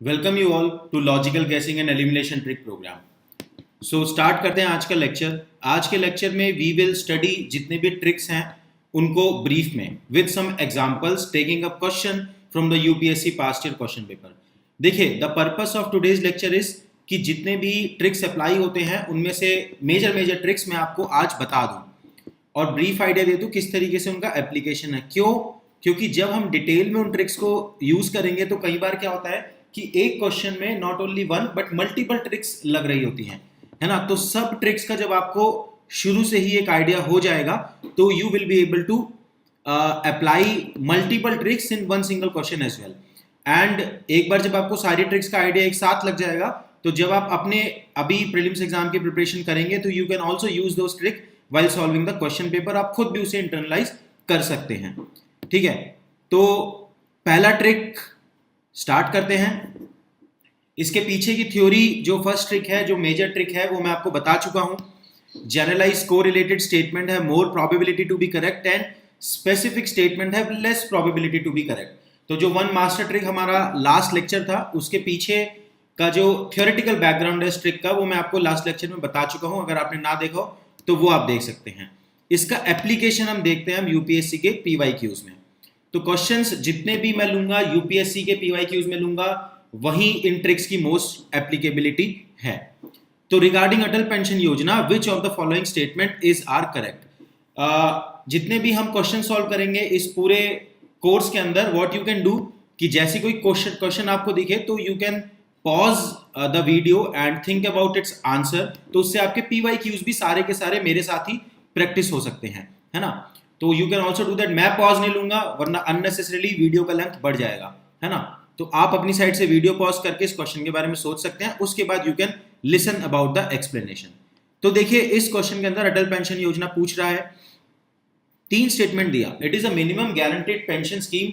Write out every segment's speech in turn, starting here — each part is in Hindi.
Welcome you all to logical guessing and elimination trick program. So start करते हैं आज का लेक्चर। आज के लेक्चर में वी विल स्टडी जितने भी ट्रिक्स हैं उनको ब्रीफ में with some examples taking up question from the UPSC past year question paper. देखिए, the purpose of today's lecture is कि जितने भी ट्रिक्स अप्लाई होते हैं उनमें से मेजर ट्रिक्स मैं आपको आज बता दूं और ब्रीफ आइडिया दे दूं किस तरीके से उनका एप्लीकेशन है। क्योंकि जब हम डिटेल में उन ट्रिक्स को यूज करेंगे तो कई बार क्या होता है कि एक क्वेश्चन में not only one but multiple tricks लग रही होती हैं, है ना। तो सब ट्रिक्स का जब आपको शुरू से ही एक आइडिया हो जाएगा तो you will be able to apply multiple tricks in one single question as well. And एक बार जब आपको सारी ट्रिक्स का आइडिया एक साथ लग जाएगा तो जब आप अपने अभी प्रीलिम्स एग्जाम की प्रिपरेशन करेंगे तो you can also use those trick while solving the question paper. आप खुद भी उसे इंटरनलाइज कर सकते हैं, ठीक है। तो पहला ट्रिक स्टार्ट करते हैं। इसके पीछे की थ्योरी जो फर्स्ट ट्रिक है, जो मेजर ट्रिक है, वो मैं आपको बता चुका हूं। जनरलाइज कोरिलेटेड स्टेटमेंट है more probability to be correct and specific statement है less probability to be correct. तो जो वन मास्टर ट्रिक हमारा लास्ट लेक्चर था उसके पीछे का जो थ्योरेटिकल बैकग्राउंड है इस ट्रिक का वो मैं आपको लास्ट लेक्चर में बता चुका हूं। अगर आपने ना देखा हो तो वो आप देख सकते हैं। इसका एप्लीकेशन हम देखते हैं हम यूपीएससी के पीवाईक्यूज में। तो क्वेश्चंस जितने भी मैं लूंगा यूपीएससी के पीवाईक्यूज में लूंगा, वही इन ट्रिक्स की मोस्ट एप्लीकेबिलिटी है। तो regarding Atal pension Yojana which of the following statement is are correct. जितने भी हम क्वेश्चन सॉल्व करेंगे इस पूरे कोर्स के अंदर, व्हाट यू कैन डू कि जैसे कोई क्वेश्चन आपको दिखे तो you can pause the video and think about it's answer. तो उससे आपके पीवाईक्यूज भी सारे के सारे मेरे साथ ही प्रैक्टिस हो सकते हैं, है ना। तो you can also do that. मैं पॉज नहीं लूंगा वरना अननेसेसरीली वीडियो का लेंथ बढ़ जाएगा, है ना। तो आप अपनी साइड से वीडियो पॉज करके इस क्वेश्चन के बारे में सोच सकते हैं, उसके बाद you can listen about the explanation. तो देखिए, इस क्वेश्चन के अंदर अटल पेंशन योजना पूछ रहा है, 3 स्टेटमेंट दिया। It is a minimum guaranteed pension scheme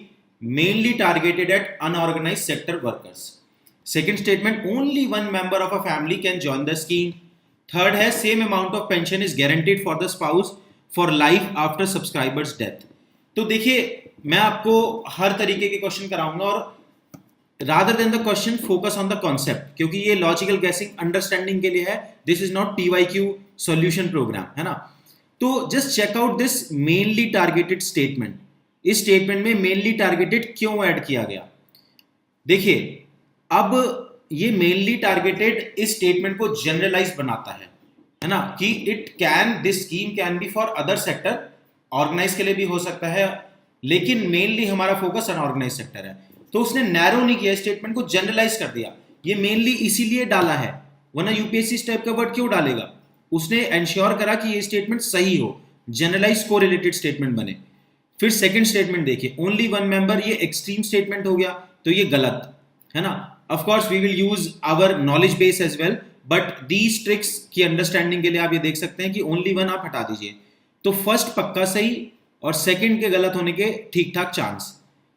mainly targeted at unorganised sector workers. Second statement, only one member of a family can join the scheme. Third है, same amount of pension is guaranteed for the spouse for life after subscriber's death. तो देखिए, मैं आपको हर तरीके के क्वेश्चन कराऊंगा और rather than the question focus on the concept, क्योंकि ये लॉजिकल गैसिंग अंडरस्टैंडिंग के लिए है। This is not PYQ solution program, है ना। तो just check out this mainly targeted statement. इस स्टेटमेंट में मेनली टारगेटेड क्यों ऐड किया गया? देखिए, अब ये मेनली टारगेटेड इस स्टेटमेंट को जनरलाइज बनाता है ना, कि this scheme can be for other sector, organize के लिए भी हो सकता है, लेकिन मेनली हमारा फोकस अनऑर्गेनाइज सेक्टर है। तो उसने नैरो नहीं किया, स्टेटमेंट को जनरलाइज कर दिया। ये मेनली इसीलिए डाला है, वरना यूपीएससी इस टाइप का वर्ड क्यों डालेगा? उसने एंश्योर करा कि ये स्टेटमेंट सही हो, जनरलाइज कोरिलेटेड स्टेटमेंट बने। फिर सेकंड स्टेटमेंट देखिए, ओनली वन मेंबर, ये एक्सट्रीम स्टेटमेंट हो गया, तो ये गलत है ना। Of course we will use our knowledge base as well, but these tricks की अंडरस्टैंडिंग के लिए आप ये देख सकते हैं कि ओनली वन आप हटा दीजिए। तो फर्स्ट पक्का सही और सेकंड के गलत होने के ठीक ठाक चांस,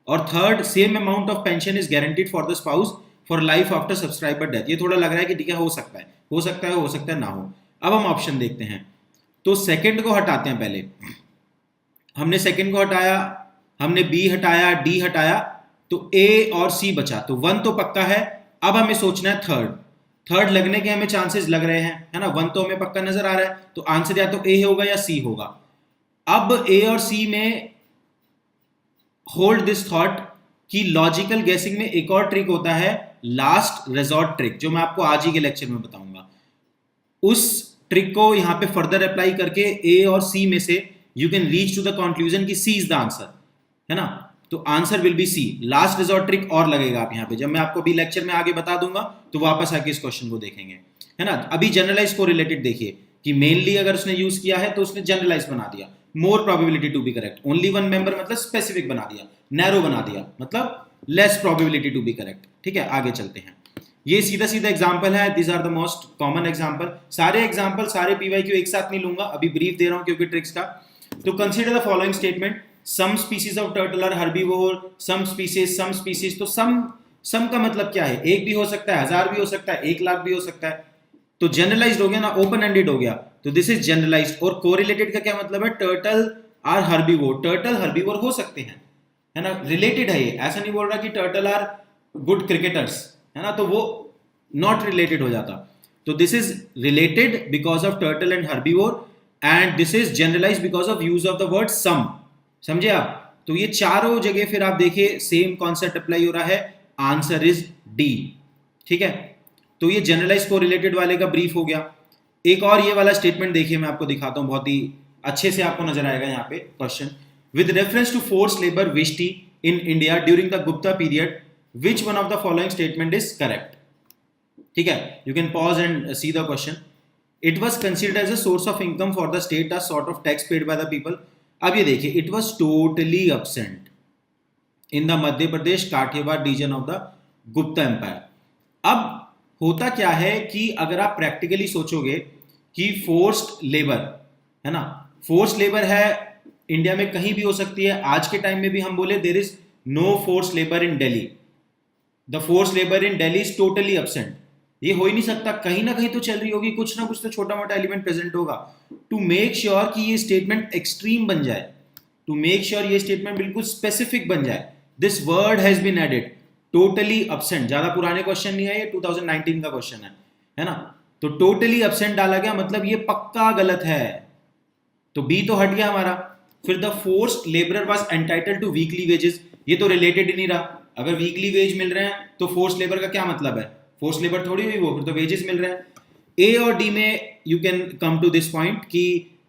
और third same amount of pension is guaranteed for the spouse for life after subscriber death. ये थोड़ा लग रहा है कि ठीक है, हो सकता है ना हो। अब हम ऑप्शन देखते हैं। तो सेकंड को हटाते हैं। पहले हमने सेकंड को हटाया, हमने बी हटाया, डी हटाया, तो ए और सी बचा। तो 1 तो पक्का है। अब हमें सोचना है थर्ड लगने के हमें चांसेस लग रहे हैं, है ना। 1 तो हमें पक्का नजर आ रहा है, तो आंसर या तो ए होगा या सी होगा। अब ए और सी में होल्ड दिस थॉट कि लॉजिकल गैसिंग में एक और ट्रिक होता है, लास्ट रिजॉर्ट ट्रिक, जो मैं आपको आज ही के लेक्चर में बताऊंगा। उस ट्रिक को यहां पे फर्दर अप्लाई करके ए और सी में से you can reach to the conclusion कि सी इज द आंसर, है ना। तो answer will be C. Last resort trick और लगेगा आप यहाँ पे, जब मैं आपको अभी लेक्चर में आगे बता दूंगा तो वापस आके इस क्वेश्चन को देखेंगे, है ना। अभी जनरलाइज को रिलेटेड देखिए कि मेनली अगर उसने यूज किया है तो उसने जनरलाइज बना दिया, more probability to be correct. Only one member मतलब स्पेसिफिक बना दिया, नैरो बना दिया मतलब less probability to be correct, ठीक है। आगे चलते हैं। ये सीधा एग्जांपल है, this are the most common example. सारे एग्जांपल सारे पीवाईक्यू एक साथ नहीं लूंगा, अभी ब्रीफ दे रहा हूं क्योंकि ट्रिक्स का। तो consider the following statement, some species of turtle are herbivore, some species। तो some का मतलब क्या है? एक भी हो सकता है, 1000 भी हो सकता है, 1 लाख भी हो सकता है। तो जनरलाइज्ड हो गया ना, ओपन एंडेड हो गया, तो दिस इज जनरलाइज्ड। और कोरिलेटेड का क्या मतलब है? Turtle are herbivore, turtle herbivore हो सकते हैं, है ना। रिलेटेड है ये, ऐसा नहीं बोल रहा कि टर्टल आर गुड क्रिकेटर्स, है ना, तो वो नॉट रिलेटेड हो जाता। तो this is related because of turtle and herbivore, and this is generalise because of use of the word some. समझे आप? तो ये चारों जगह फिर आप देखिए सेम कॉन्सेप्ट अप्लाई हो रहा है, आंसर इज डी। ठीक है, तो ये जनरलाइज को रिलेटेड वाले का ब्रीफ हो गया। एक और ये वाला स्टेटमेंट देखिए, मैं आपको दिखाता हूं, बहुत ही अच्छे से आपको नजर आएगा यहाँ पे question. With reference to force labour Vishti in India during the Gupta period, which one of the following statement is correct? ठीक है, you can pause and see the question. It was considered as a source of income for the state, a sort of tax paid by the people. अब ये देखिए, it was totally absent in the Madhya Pradesh Kathiawar region of the Gupta empire. अब होता क्या है कि अगर आप प्रैक्टिकली सोचोगे कि फोर्स्ड लेबर है ना, फोर्स्ड लेबर है इंडिया में कहीं भी हो सकती है। आज के टाइम में भी हम बोले there is no forced labour in Delhi, the forced labour in Delhi is totally absent। ये हो ही नहीं सकता, कहीं ना कहीं तो चल रही होगी, कुछ ना कुछ तो छोटा मोटा एलिमेंट प्रेजेंट होगा। टू मेक श्योर कि ये स्टेटमेंट एक्सट्रीम बन जाए, टू मेक श्योर ये स्टेटमेंट बिल्कुल स्पेसिफिक बन जाए, this word has been added, totally absent। ज्यादा पुराने क्वेश्चन नहीं है, ये 2019 का क्वेश्चन है ना। तो टोटली absent डाला गया, मतलब ये पक्का गलत है, तो बी तो हट गया हमारा। फिर the forced labourer was entitled to weekly wages, ये तो रिलेटेड ही नहीं रहा। अगर वीकली वेज मिल रहे हैं तो फोर्स्ड लेबर का क्या मतलब है? फोर्स्ड लेबर थोड़ी हुई वो, फिर तो वेजेस मिल रहे हैं। ए और डी में you can come to this point कि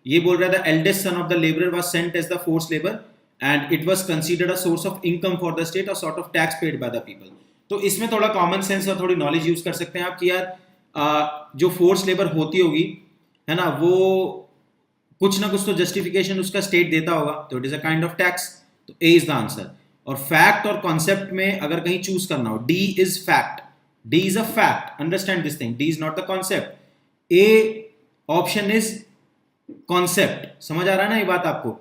ये बोल रहा था eldest son of the labourer was sent as the forced labour and it was considered a source of income for the state, a sort of tax paid by the people. तो इसमें थोड़ा कॉमन सेंस और थोड़ी नॉलेज यूज कर सकते हैं आप कि यार जो फोर्स्ड लेबर होती होगी है ना, वो कुछ ना कुछ तो जस्टिफिकेशन उसका स्टेट देता होगा, तो it is a kind of tax. तो ए इज द आंसर। और फैक्ट और कॉन्सेप्ट में अगर कहीं चूज करना हो, D is fact, D is a fact, understand this thing, D is not the concept. A option is concept. समझ आ रहा है ना ये बात आपको?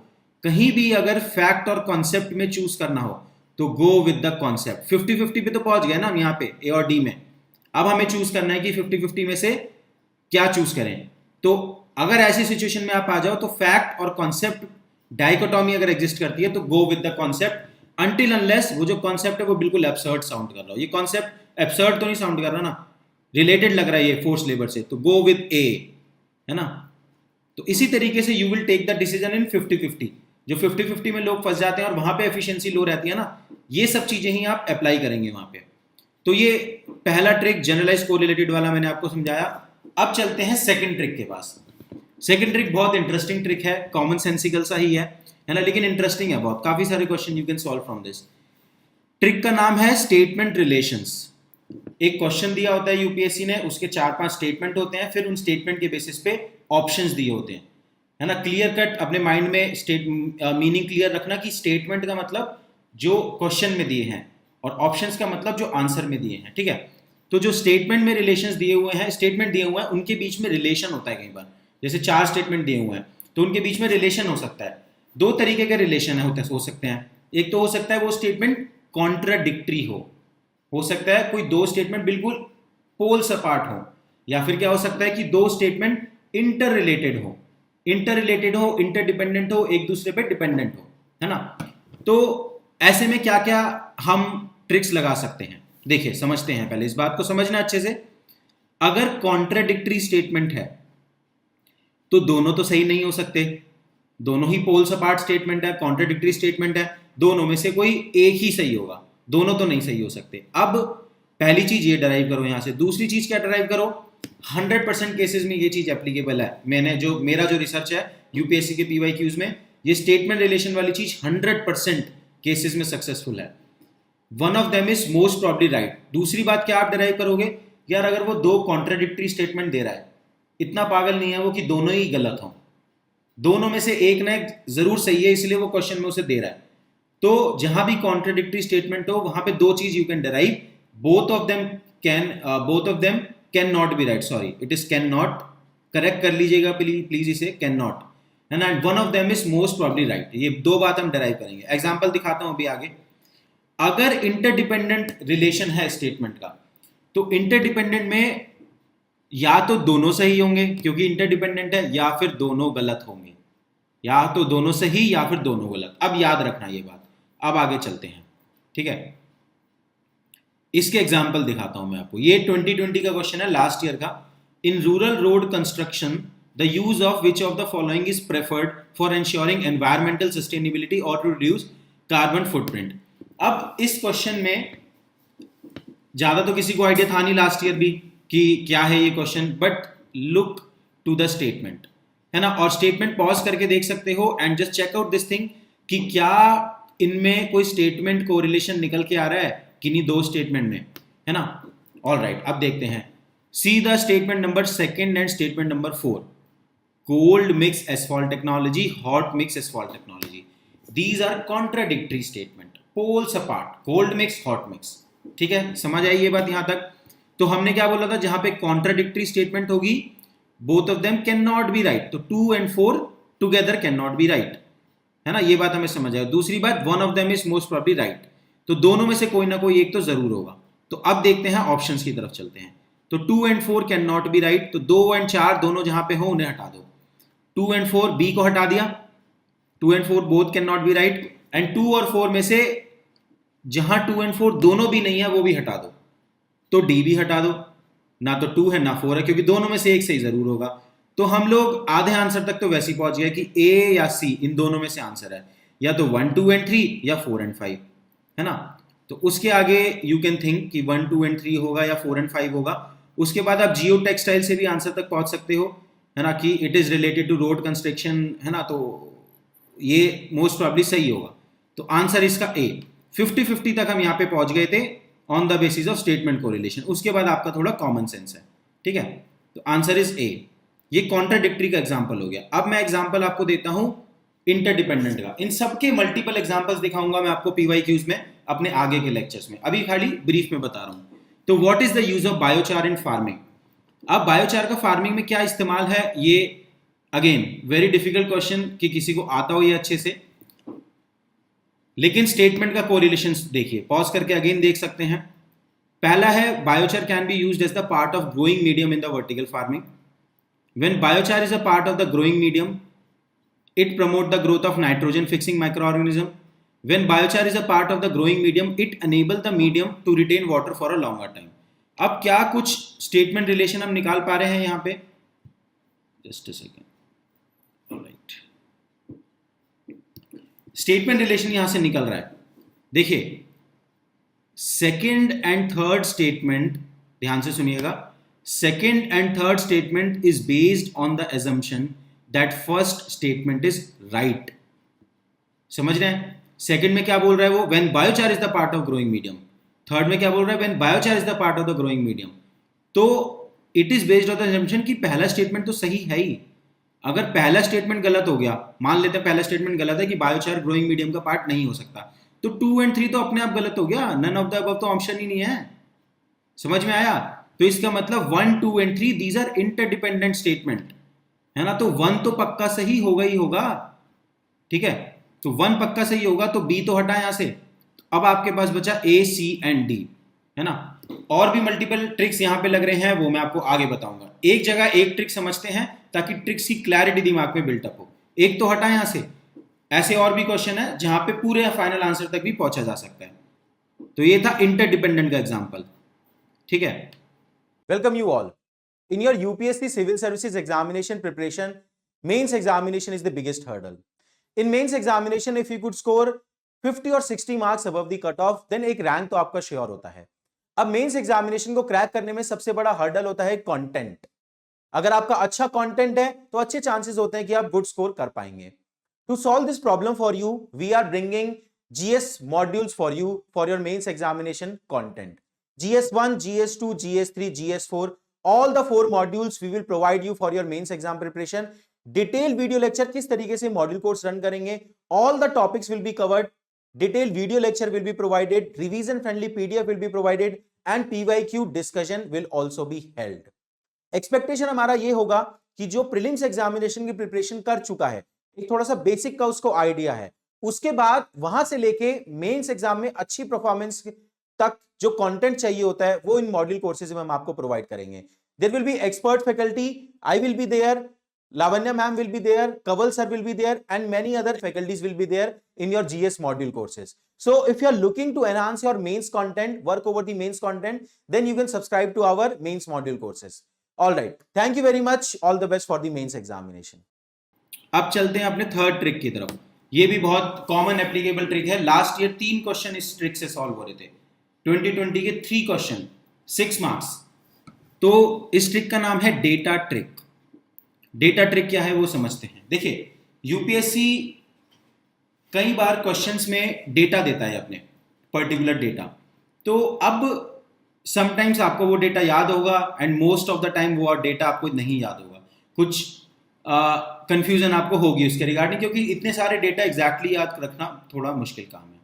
कहीं भी अगर फैक्ट और कॉन्सेप्ट में चूज करना हो तो गो विद द कॉन्सेप्ट। 50-50 पे तो पहुंच गए ना हम यहाँ पे ए और डी में। अब हमें चूज करना है कि 50-50 में से क्या चूज करें। तो अगर ऐसी सिचुएशन में आप आ जाओ तो फैक्ट और कॉन्सेप्ट डाइकोटॉमी अगर एग्जिस्ट करती है तो go with the concept, until unless वो जो कॉन्सेप्ट है वो बिल्कुल एब्सर्ड साउंड कर रहा हो। ये कॉन्सेप्ट एब्सर्ड तो नहीं साउंड कर रहा ना, रिलेटेड लग रहा है ये फोर्स लेबर से, तो गो विद ए, है ना। तो इसी तरीके से you will take the decision in 50-50। जो 50-50 में लोग फंस जाते हैं और वहां पे एफिशिएंसी लो रहती है ना, ये सब चीजें ही आप अप्लाई करेंगे वहां पे। तो ये पहला ट्रिक जनरलाइज कोरिलेटेड वाला मैंने आपको समझाया। अब चलते हैं सेकंड ट्रिक के पास। सेकंड ट्रिक बहुत इंटरेस्टिंग ट्रिक है, कॉमन सेंसिकल सा ही है ना, लेकिन इंटरेस्टिंग है बहुत। काफी सारे question you can solve from this. Trick का नाम है स्टेटमेंट रिलेशंस। एक क्वेश्चन दिया होता है यूपीएससी ने, उसके 4-5 स्टेटमेंट होते हैं, फिर उन स्टेटमेंट के बेसिस पे ऑप्शंस दिए होते हैं, है ना। क्लियर कट अपने माइंड में मीनिंग क्लियर रखना कि स्टेटमेंट का मतलब जो क्वेश्चन में दिए हैं और ऑप्शंस का मतलब जो आंसर में दिए हैं, ठीक है। तो जो स्टेटमेंट में रिलेशंस दिए हुए हैं, स्टेटमेंट दिए हुए हैं, उनके बीच में रिलेशन होता है कई बार। जैसे 4 स्टेटमेंट दिए हुए हैं तो उनके बीच में रिलेशन हो सकता है। 2 तरीके के रिलेशन हो सकते हैं। एक तो हो सकता है वो स्टेटमेंट कॉन्ट्राडिक्टरी हो सकता है कोई 2 स्टेटमेंट बिल्कुल पोल्स अपार्ट हो, या फिर क्या हो सकता है कि 2 स्टेटमेंट इंटर रिलेटेड हो, इंटरडिपेंडेंट हो, एक दूसरे पे डिपेंडेंट हो, है ना। तो ऐसे में क्या क्या हम ट्रिक्स लगा सकते हैं, देखिए समझते हैं। पहले इस बात को समझना अच्छे से। अगर कॉन्ट्राडिक्टरी स्टेटमेंट है तो दोनों तो सही नहीं हो सकते, दोनों ही पोल्स अपार्ट स्टेटमेंट है, कॉन्ट्राडिक्टरी स्टेटमेंट है, दोनों में से कोई एक ही सही होगा, दोनों तो नहीं सही हो सकते। अब पहली चीज ये डराइव करो यहां से। दूसरी चीज क्या डराइव करो, 100% केसेस में ये चीज एप्लीकेबल है। मेरा जो रिसर्च है यूपीएससी के पीवाईक्यूज में, ये स्टेटमेंट रिलेशन वाली चीज 100% केसेस में सक्सेसफुल है। One of them is most probably right. दूसरी बात क्या आप डराइव करोगे, यार अगर वो 2 कॉन्ट्राडिक्टरी स्टेटमेंट दे रहा है, इतना पागल नहीं है वो कि दोनों ही गलत हों, दोनों में से एक ना जरूर सही है, इसलिए वो क्वेश्चन में उसे दे रहा है। तो जहां भी कॉन्ट्राडिक्टरी स्टेटमेंट हो वहां पे 2 चीज you can derive, both of them can not be right, sorry it is can not, correct कर लीजिएगा प्लीज इसे, कैन नॉट, है ना। One of them is most probably right. ये 2 बात हम डराइव करेंगे। एग्जाम्पल दिखाता हूं अभी आगे। अगर इंटरडिपेंडेंट रिलेशन है स्टेटमेंट का, तो इंटरडिपेंडेंट में या तो दोनों सही होंगे क्योंकि इंटरडिपेंडेंट है, या फिर दोनों गलत होंगे, या तो दोनों सही या फिर दोनों गलत। अब याद रखना ये बात। अब आगे चलते हैं, ठीक है। इसके एग्जाम्पल दिखाता हूं मैं आपको। ये 2020 का क्वेश्चन है, लास्ट ईयर का। In rural road construction the use of which of the following is preferred for ensuring environmental sustainability और टू रिड्यूस कार्बन फुटप्रिंट। अब इस क्वेश्चन में ज्यादा तो किसी को आइडिया था नहीं लास्ट ईयर भी कि क्या है ये question, but look to the statement, है ना। और स्टेटमेंट पॉज करके देख सकते हो and just check out this thing कि क्या इनमें कोई स्टेटमेंट कोरिलेशन निकल के आ रहा है किन्हीं दो स्टेटमेंट में, है ना। ऑल राइट, अब देखते हैं। See the statement number 2 and statement number 4। Cold mix asphalt technology, hot mix asphalt technology, these are contradictory statement, poles apart, cold mix hot mix. ठीक है, समझ आई ये बात यहां तक। तो हमने क्या बोला था, जहां पे कॉन्ट्राडिक्टरी स्टेटमेंट होगी both of them can not be right, तो 2 and 4 together can not be right, है ना। ये बात हमें समझ आया। दूसरी बात, one of them is most probably right, तो दोनों में से कोई ना कोई एक तो जरूर होगा। तो अब देखते हैं, ऑप्शंस की तरफ चलते हैं। तो 2 and 4 can not be right, तो 2 and 4 दोनों जहां पे हो उन्हें हटा दो। 2 and 4 बी को हटा दिया, 2 and 4 both can not be right, and 2 और 4 में से जहां 2 and 4 दोनों भी नहीं है वो भी हटा दो, तो डी भी हटा दो। ना तो 2 है ना 4 है, क्योंकि दोनों में से एक सही जरूर होगा। तो हम लोग आधे आंसर तक तो वैसे ही पहुंच गए कि ए या सी इन दोनों में से आंसर है, या तो 1, 2 and 3 या 4 and 5, है ना। तो उसके आगे यू कैन थिंक कि 1, 2 and 3 होगा या 4 and 5 होगा। उसके बाद आप जियो टेक्सटाइल से भी आंसर तक पहुंच सकते हो, है ना, कि it is related to road construction, है ना। तो ये मोस्ट प्रॉब्ली सही होगा। तो आंसर इसका ए। 50-50 तक हम यहाँ पे पहुंच गए थे on the basis of statement correlation. उसके बाद आपका थोड़ा कॉमन सेंस है, ठीक है। तो आंसर इज ए। ये कॉन्ट्राडिक्टरी का एग्जांपल हो गया। अब मैं एग्जांपल आपको देता हूं इंटरडिपेंडेंट का। इन सबके मल्टीपल एग्जांपल्स दिखाऊंगा मैं आपको पीवाईक्यूज में अपने आगे के लेक्चर्स में, अभी खाली ब्रीफ में बता रहा हूं। तो what is the use of biochar in farming. अब बायोचार का फार्मिंग में क्या इस्तेमाल है, ये अगेन वेरी डिफिकल्ट क्वेश्चन कि किसी को आता हो ये अच्छे से, लेकिन स्टेटमेंट का कोरिलेशन देखिए, पॉज करके अगेन देख सकते हैं। पहला है, biochar can be used as the part of growing medium in the vertical farming. When biochar is a part of the growing medium, it promotes the growth of nitrogen fixing microorganism. When biochar is a part of the growing medium, it enables the medium to retain water for a longer time. अब क्या कुछ स्टेटमेंट रिलेशन हम निकाल पा रहे हैं यहाँ पे, just a second. Alright, statement relation यहां से निकल रहा है। देखिए, सेकेंड एंड थर्ड स्टेटमेंट, ध्यान से सुनिएगा, second and third statement is based on the assumption that first statement is right. समझ रहे हैं। सेकंड में क्या बोल रहा है वो, when biochar is the part of growing medium। Third में क्या बोल रहा है, when biochar is the part of the growing medium। तो it is based on the assumption कि पहला स्टेटमेंट तो सही है ही। अगर पहला स्टेटमेंट गलत हो गया, मान लेते हैं पहला स्टेटमेंट गलत है कि बायोचार ग्रोइंग मीडियम का पार्ट नहीं हो सकता, तो 2 and 3 तो अपने आप गलत हो गया। नन ऑफ द अबव तो ऑप्शन ही नहीं है। समझ में आया। तो इसका मतलब 1, 2 and 3 these are interdependent statement, है ना। तो 1 तो पक्का सही होगा ही होगा, ठीक है। तो 1 पक्का सही होगा, तो बी तो हटा यहां से। अब आपके पास बचा ए, सी एंड डी, है ना। और भी मल्टीपल ट्रिक्स यहां पे लग रहे हैं, वो मैं आपको आगे बताऊंगा। एक जगह एक ट्रिक समझते हैं ताकि ट्रिक्स की क्लैरिटी दिमाग में बिल्टअप हो। एक तो हटा यहां से, ऐसे और भी क्वेश्चन है जहां पे पूरे फाइनल आंसर तक भी पहुंचा जा सकता है। तो ये था इंटरडिपेंडेंट का एग्जाम्पल, ठीक है। Welcome you all. In your UPSC Civil Services examination preparation, mains examination is the biggest hurdle. In mains examination, if you could score 50 or 60 marks above the cutoff, then एक रैंक तो आपका श्योर होता है। अब मेंस एग्जामिनेशन को क्रैक करने में सबसे बड़ा हर्डल होता है कंटेंट। अगर आपका अच्छा कंटेंट है तो अच्छे चांसेस होते हैं कि आप गुड स्कोर कर पाएंगे। To solve this problem for you, we are bringing GS modules for you for your mains examination content. GS1, GS2, GS3, GS4, all the 4 modules we will provide you for your mains exam preparation. Detailed video lecture किस तरीके से मॉड्यूल कोर्स रन करेंगे, all the topics will be covered. Detailed video lecture will be provided, revision friendly PDF will be provided and PYQ discussion will also be held. Expectation हमारा ये होगा कि जो प्रीलिम्स एग्जामिनेशन की प्रिपरेशन कर चुका है, एक थोड़ा सा बेसिक का उसको आइडिया है, उसके बाद वहां से लेके मेंस एग्जाम में अच्छी परफॉर्मेंस तक जो कंटेंट चाहिए होता है वो इन मॉड्यूल कोर्सेज में हम आपको प्रोवाइड करेंगे। There will be expert faculty, I will be there, Lavanya ma'am will be there, Kaval sir will be there, and many other faculties will be there in your GS module courses. So if you are looking to enhance your mains content, work over the mains content, then you can subscribe to our mains module courses. All right. Thank you very much. All the best for the mains examination. अब चलते हैं अपने थर्ड ट्रिक की तरफ। ये भी बहुत कॉमन एप्लीकेबल ट्रिक है। लास्ट ईयर 3 क्वेश्चन इस ट्रिक से सॉल्व हो रहे थे। 2020 के 3 क्वेश्चन, 6 मार्क्स। तो इस ट्रिक का नाम है डेटा ट्रिक। डेटा ट्रिक क्या है वो समझते हैं। देखिए, यूपीएससी कई बार क्वेश्चंस में डेटा देता है, अपने पर्टिकुलर डेटा। तो अब समटाइम्स आपको वो डेटा याद होगा and most of the time वो डेटा आपको नहीं याद होगा। कुछ कंफ्यूजन आपको होगी उसके रिगार्डिंग, क्योंकि इतने सारे डेटा एग्जैक्टली याद रखना थोड़ा मुश्किल काम है।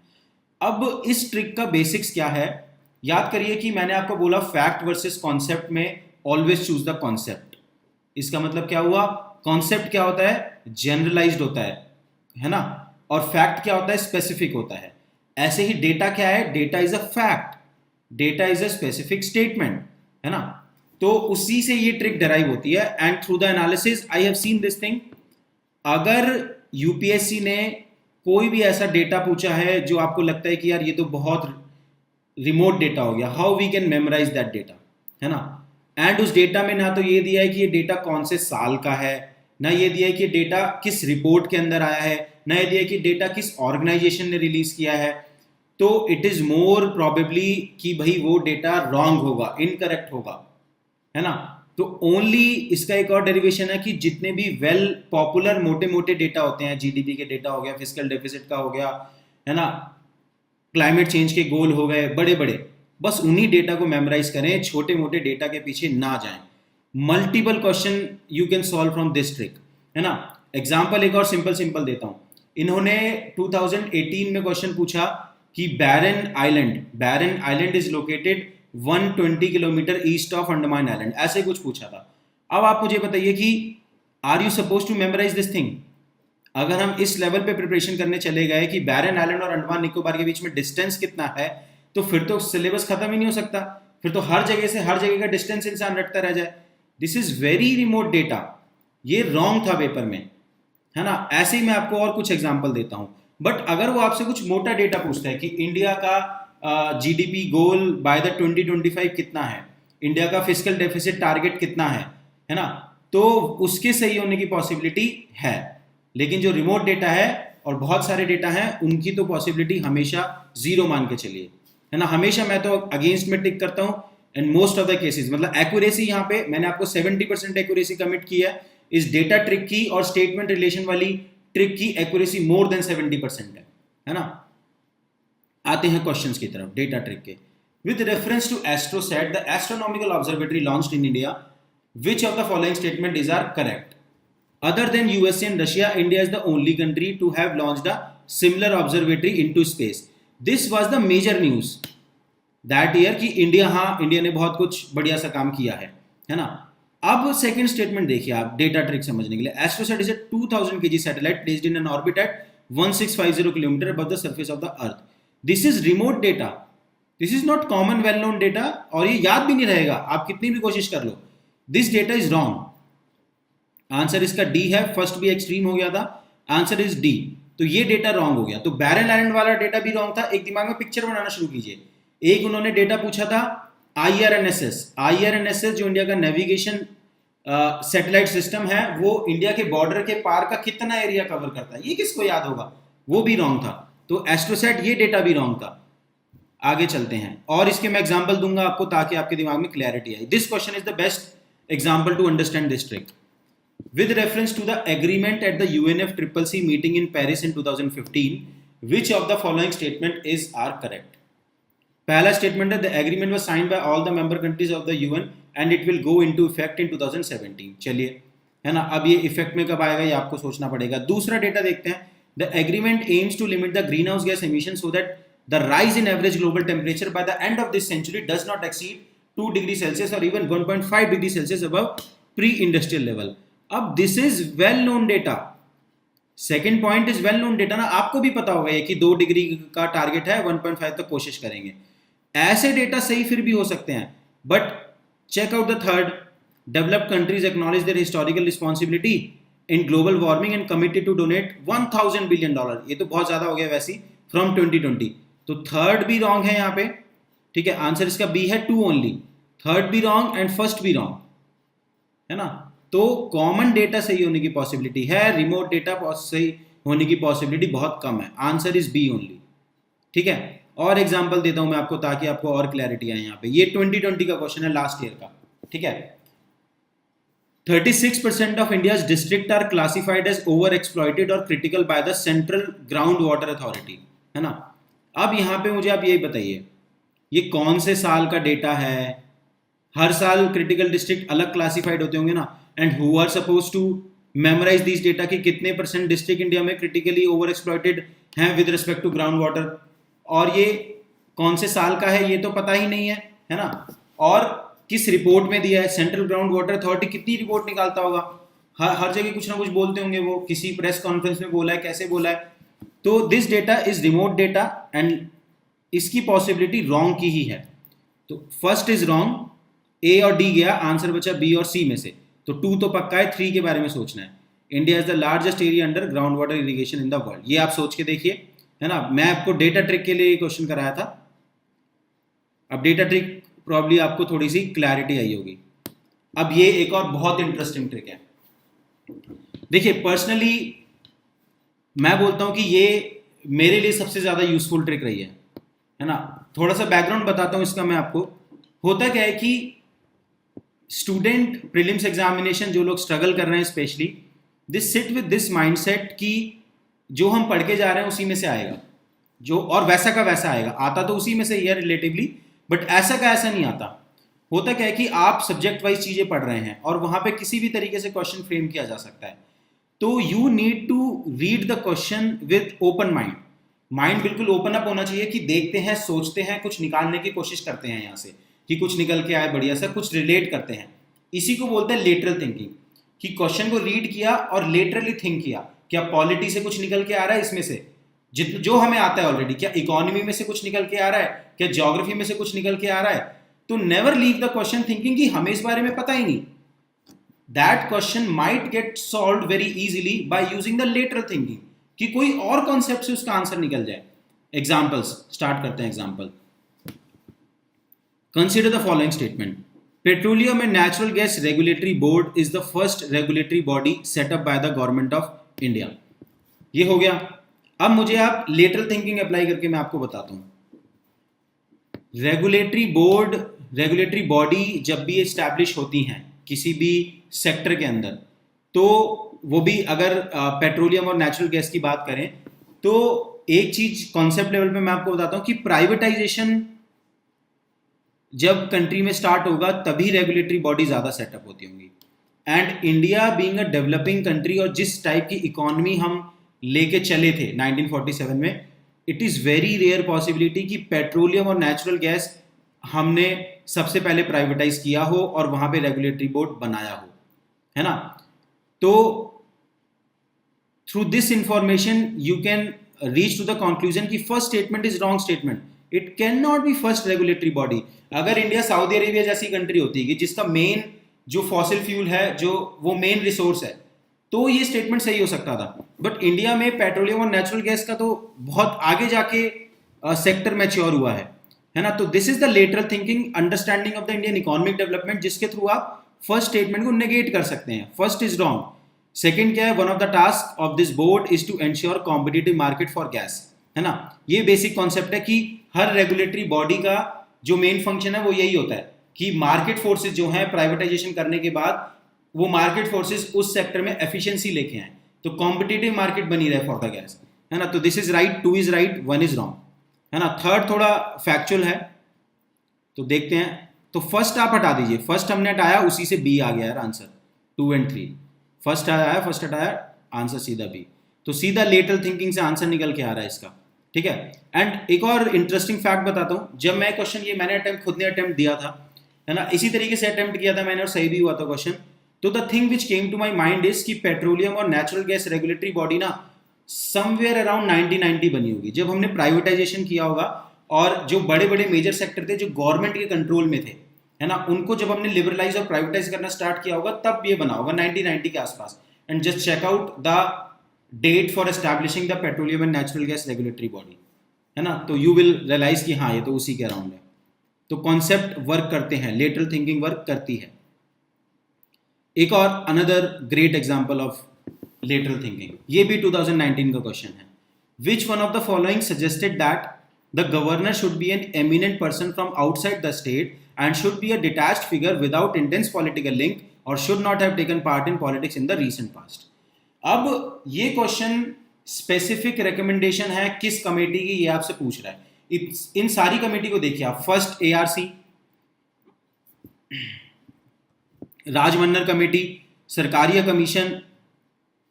अब इस ट्रिक का बेसिक्स क्या है, याद करिए कि मैंने आपको बोला फैक्ट वर्सेस कॉन्सेप्ट में ऑलवेज चूज द कॉन्सेप्ट। इसका मतलब क्या हुआ, कॉन्सेप्ट क्या होता है, जनरलाइज्ड होता है ना, और फैक्ट क्या होता है, स्पेसिफिक होता है। ऐसे ही डेटा क्या है, data is a fact, data is a specific statement, है ना। तो उसी से ये ट्रिक डराइव होती है। And through the analysis I have seen this thing. अगर यूपीएससी ने कोई भी ऐसा डेटा पूछा है जो आपको लगता है कि यार ये तो बहुत रिमोट डेटा हो गया, how we can memorise that data, है ना। एंड उस डेटा में ना तो ये दिया है कि ये डेटा कौन से साल का है, ना ये दिया है कि डेटा किस रिपोर्ट के अंदर आया है, ना ये दिया है कि डेटा किस ऑर्गेनाइजेशन ने रिलीज किया है। तो इट इज मोर प्रॉबेबली कि भाई वो डेटा रॉन्ग होगा, इनकरेक्ट होगा, है ना। तो ओनली इसका एक और डेरिवेशन है कि जितने भी वेल पॉपुलर मोटे मोटे डेटा होते हैं, जीडीपी के डेटा हो गया, फिस्कल डेफिसिट का हो गया, है ना, क्लाइमेट चेंज के गोल हो गए बड़े बड़े, बस उन्हीं डेटा को मेमोराइज करें, छोटे मोटे डेटा के पीछे ना जाएं। Multiple question you can solve from this trick, है ना। एग्जाम्पल एक और सिंपल देता हूं। इन्होंने 2018 में क्वेश्चन पूछा कि Barren Island is located 120 kilometre east of Andaman island, ऐसे कुछ पूछा था। अब आप मुझे बताइए कि are you suppose to memorise this thing. अगर हम इस लेवल पे प्रिपरेशन करने चले गए कि बैरन आइलैंड और अंडमान निकोबार के बीच में डिस्टेंस कितना है, तो फिर तो सिलेबस खत्म ही नहीं हो सकता। फिर तो हर जगह से हर जगह का डिस्टेंस इंसान रटता रह जाए। This is very remote data, ये रॉन्ग था पेपर में, है ना। ऐसे ही मैं आपको और कुछ एग्जांपल देता हूं। बट अगर वो आपसे कुछ मोटा डेटा पूछता है कि इंडिया का जीडीपी गोल बाय द 2025 कितना है, इंडिया का फिस्कल डेफिसिट टारगेट कितना है ना, तो उसके सही होने की पॉसिबिलिटी है। लेकिन जो रिमोट डेटा है और बहुत सारे डेटा हैं, उनकी तो पॉसिबिलिटी हमेशा जीरो मान के चलिए, है ना। हमेशा मैं तो अगेंस्ट में टिक करता हूं in most of the cases. मतलब एक्यूरेसी यहाँ पे मैंने आपको 70% एक्यूरेसी कमिट की है। इस डेटा ट्रिक की और स्टेटमेंट रिलेशन वाली ट्रिक की एक्यूरेसी मोर देन 70% है ना। आते हैं क्वेश्चंस की तरफ डेटा ट्रिक के। With reference to Astrosat, the astronomical observatory launched in India, which of the following statement is are correct? Other than USA and Russia, India is the only country to have launched a similar observatory into space. This was the major news that year कि इंडिया ने बहुत कुछ बढ़िया सा काम किया है ना। अब सेकंड स्टेटमेंट देखिए आप डेटा ट्रिक समझने के लिए। AstroSat is a 2000 kg satellite placed in an orbit at 1650 kilometer above the surface of the earth. This is remote data. This is not common well known data, और ये याद भी नहीं रहेगा आप कितनी भी कोशिश कर लो। This data is wrong. Answer इसका डी है, फर्स्ट भी एक्सट्रीम हो गया था, आंसर इज डी। तो ये डेटा रॉन्ग हो गया। तो बैरन आइलैंड वाला डेटा भी रॉन्ग था। एक दिमाग में पिक्चर बनाना शुरू कीजिए। एक उन्होंने डेटा पूछा था IRNSS जो इंडिया का नेविगेशन सैटेलाइट सिस्टम है, वो इंडिया के बॉर्डर के पार का कितना एरिया कवर करता है, ये किसको याद होगा, वो भी रॉन्ग था। तो एस्ट्रोसैट ये डेटा भी रॉन्ग था। आगे चलते हैं और इसके मैं एग्जांपल दूंगा आपको ताकि आपके दिमाग में क्लैरिटी आए। This question is the best example to understand this trick. With reference to the agreement at the UNFCCC meeting in Paris in 2015, which of the following statement is are correct? पहला स्टेटमेंट है, the agreement was signed by all the member countries of the UN and it will go into effect in 2017. चलिए, है ना। अब ये इफेक्ट में कब आएगा ये आपको सोचना पड़ेगा। दूसरा डेटा देखते हैं। The agreement aims to limit the greenhouse gas emissions so that the rise in average global temperature by the end of this century does not exceed 2 degree Celsius or even 1.5 degree Celsius above pre-industrial level. अब this is well known data. Second point is well known data ना, आपको भी पता होगा ये कि 2 डिग्री का टारगेट है, 1.5 तक कोशिश करेंगे। ऐसे डेटा सही फिर भी हो सकते हैं। But check out the third, developed countries acknowledge their historical responsibility in global warming and committed to donate $1000 billion, ये तो बहुत ज्यादा हो गया वैसे ही, फ्रॉम 2020। तो थर्ड भी रॉन्ग है यहाँ पे, ठीक है। आंसर इसका बी है 2 ओनली, थर्ड भी रॉन्ग एंड फर्स्ट भी रॉन्ग, है ना। तो कॉमन डेटा सही होने की पॉसिबिलिटी है, रिमोट डेटा सही होने की पॉसिबिलिटी बहुत कम है। आंसर इज बी ओनली, ठीक है। और एग्जांपल देता हूं मैं आपको ताकि आपको और क्लैरिटी आए यहाँ पे। ये 2020 का क्वेश्चन है, लास्ट ईयर का, ठीक है। 36% of India's district are classified as over exploited और critical by the central ground water authority, है ना। अब यहाँ पे मुझे आप यही बताइए, ये कौन से साल का डेटा है? हर साल क्रिटिकल डिस्ट्रिक्ट अलग क्लासिफाइड होते होंगे ना, and who are suppose to memorise this data कि कितने % डिस्ट्रिक्ट इंडिया में क्रिटिकली ओवर एक्सप्लॉइटेड हैं with respect to ground water, और ये कौन से साल का है ये तो पता ही नहीं है ना। और किस रिपोर्ट में दिया है? सेंट्रल ग्राउंड वाटर अथॉरिटी कितनी रिपोर्ट निकालता होगा, हर जगह कुछ ना कुछ बोलते होंगे, वो किसी प्रेस कॉन्फ्रेंस में बोला है, कैसे बोला है। तो this data is remote data and इसकी पॉसिबिलिटी रॉन्ग की ही है। तो फर्स्ट इज रॉन्ग, ए और डी गया, आंसर बचा बी और सी में से। तो 2 तो पक्का है, 3 के बारे में सोचना है। India is the largest area under ground water irrigation in the world, ये आप सोच के देखिए, है ना। मैं आपको डेटा ट्रिक के लिए क्वेश्चन कराया था, अब डेटा ट्रिक प्रॉब्ली आपको थोड़ी सी क्लैरिटी आई होगी। अब ये एक और बहुत इंटरेस्टिंग ट्रिक है। देखिए पर्सनली मैं बोलता हूं कि ये मेरे लिए सबसे ज्यादा यूजफुल ट्रिक रही है ना। थोड़ा सा बैकग्राउंड बताता हूं इसका मैं आपको। होता क्या है कि स्टूडेंट प्रीलिम्स एग्जामिनेशन जो लोग स्ट्रगल कर रहे हैं specially, this sit with this mindset कि जो हम पढ़ के जा रहे हैं उसी में से आएगा, जो और वैसा का वैसा आएगा। आता तो उसी में से ही है रिलेटिवली, बट ऐसा का ऐसा नहीं आता। होता क्या है कि आप सब्जेक्ट वाइज चीजें पढ़ रहे हैं और वहां पे किसी भी तरीके से क्वेश्चन फ्रेम किया जा सकता है। तो you need to read the question with open mind. Mind बिल्कुल ओपन अप होना चाहिए कि देखते हैं, सोचते हैं, कुछ निकालने की कोशिश करते हैं यहाँ से कि कुछ निकल के आए बढ़िया सा, कुछ रिलेट करते हैं। इसी को बोलते हैं लेटरल थिंकिंग, कि क्वेश्चन को रीड किया और लेटरली थिंक किया, क्या पॉलिटी से कुछ निकल के आ रहा है इसमें से जो हमें आता है ऑलरेडी, क्या इकोनॉमी में से कुछ निकल के आ रहा है, क्या ज्योग्राफी में से कुछ निकल के आ रहा है। तो never leave the question thinking कि हमें इस बारे में पता ही नहीं। That question might get solved very easily by using the lateral thinking, कि कोई और कॉन्सेप्ट से उसका आंसर निकल जाए। एग्जाम्पल्स स्टार्ट करते हैं। Example, consider the following statement. Petroleum and natural gas regulatory board is the first regulatory body setup by the government of India. ये हो गया। अब मुझे आप लेटरल थिंकिंग अप्लाई करके मैं आपको बताता हूं। रेगुलेटरी बोर्ड, रेगुलेटरी बॉडी जब भी एस्टैब्लिश होती हैं किसी भी सेक्टर के अंदर, तो वो भी अगर पेट्रोलियम और नेचुरल गैस की बात करें, तो एक चीज कॉन्सेप्ट लेवल पे मैं आपको बताता हूं कि प्राइवेटाइजेशन जब कंट्री में स्टार्ट होगा तभी रेगुलेटरी बॉडी ज्यादा सेटअप होती होंगी। And India being a developing country और जिस टाइप की इकोनॉमी हम लेके चले थे 1947 में, it is very rare possibility कि पेट्रोलियम और नेचुरल गैस हमने सबसे पहले प्राइवेटाइज किया हो और वहां पे रेगुलेटरी बोर्ड बनाया हो, है ना। तो through this information you can reach to the conclusion कि first statement is wrong statement. It cannot be first regulatory body. अगर इंडिया सऊदी अरेबिया जैसी कंट्री होती है जिसका मेन जो फॉसिल फ्यूल है, जो वो मेन रिसोर्स है, तो ये स्टेटमेंट सही हो सकता था। बट इंडिया में पेट्रोलियम और नेचुरल गैस का तो बहुत आगे जाके सेक्टर मैच्योर हुआ है ना। तो this is the lateral thinking, understanding of the Indian economic development, जिसके थ्रू आप फर्स्ट स्टेटमेंट को नेगेट कर सकते हैं। First is wrong. सेकंड क्या है? One of the task of this board is to ensure competitive market for gas, है ना। ये बेसिक कॉन्सेप्ट है कि हर रेगुलेटरी बॉडी का जो मेन फंक्शन है वो यही होता है कि मार्केट फोर्सेज जो है प्राइवेटाइजेशन करने के बाद वो मार्केट फोर्सेस उस सेक्टर में एफिशिएंसी लेके आए, तो कॉम्पिटिटिव मार्केट बनी रहे फॉर द गैस, है ना। तो this is right, 2 is right, 1 is wrong, है ना। थर्ड थोड़ा फैक्चुअल है, तो देखते हैं। तो फर्स्ट आप हटा दीजिए, फर्स्ट हमने हटाया, उसी से बी आ गया यार आंसर, 2 और 3। फर्स्ट आया, फर्स्ट हटाया, आंसर सीधा बी। तो सीधा लेटरल थिंकिंग से आंसर निकल के आ रहा है इसका, ठीक है। एंड एक और इंटरेस्टिंग फैक्ट बताता हूं, जब मैं क्वेश्चन ये मैंने खुद ने अटेम्प्ट दिया था, है ना, इसी तरीके से अटेम्प्ट किया था मैंने और सही भी हुआ था क्वेश्चन। तो the thing which came to my mind is कि पेट्रोलियम और नेचुरल गैस रेगुलेटरी बॉडी ना समवेयर अराउंड 1990 बनी होगी, जब हमने प्राइवेटाइजेशन किया होगा और जो बड़े बड़े मेजर सेक्टर थे जो गवर्नमेंट के कंट्रोल में थे, है ना, उनको जब हमने लिबरलाइज और प्राइवेटाइज करना स्टार्ट किया होगा तब ये बना होगा 1990 के आसपास। And just check out the date for establishing the petroleum and natural gas regulatory body, है ना, तो यू विल रियलाइज कि हाँ ये तो उसी के अराउंड है। तो कॉन्सेप्ट वर्क करते हैं, लेटरल थिंकिंग वर्क करती है। एक और another great example of lateral thinking, ये भी 2019 का क्वेश्चन है। Which one of the following suggested that the governor should be an eminent person from outside the state and should be a detached figure without intense political link और should not have taken part in politics in the recent past. अब ये क्वेश्चन स्पेसिफिक रिकमेंडेशन है किस कमेटी की, ये आपसे पूछ रहा है। इन सारी कमेटी को देखिए आप, first ARC, Rajamannar committee, Sarkaria commission,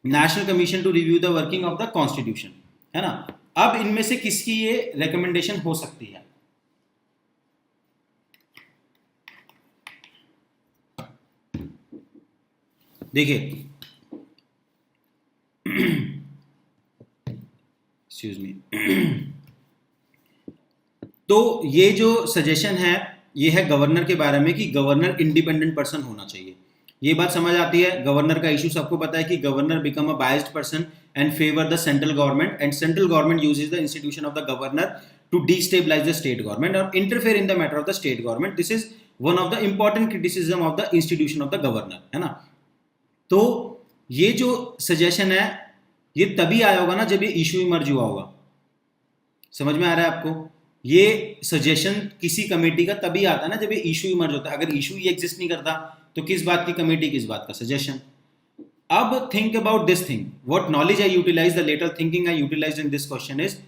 national commission to review the working of the constitution, है ना। अब इनमें से किसकी ये रिकमेंडेशन हो सकती है? देखिए एक्सक्यूज मी, तो ये जो सजेशन है ये है गवर्नर के बारे में कि गवर्नर इंडिपेंडेंट पर्सन होना चाहिए। ये बात समझ आती है। गवर्नर का इशू सबको पता है कि governor become a biased person and favour the central government and central government uses the institution of the governor to destabilise the state government और interfere in the matter of the state government. This is one of the important criticism of the institution of the governor, है ना। तो ये जो सजेशन है ये तभी आया होगा ना जब ये इशू इमर्ज हुआ होगा। समझ में आ रहा है आपको? ये सजेशन किसी कमेटी का तभी आता है ना जब ये इशू इमर्ज होता है। अगर इशू ही एग्जिस्ट नहीं करता तो किस बात की कमेटी, किस बात का सजेशन। अब think about this thing, what knowledge I utilise, the lateral thinking I utilise in this question is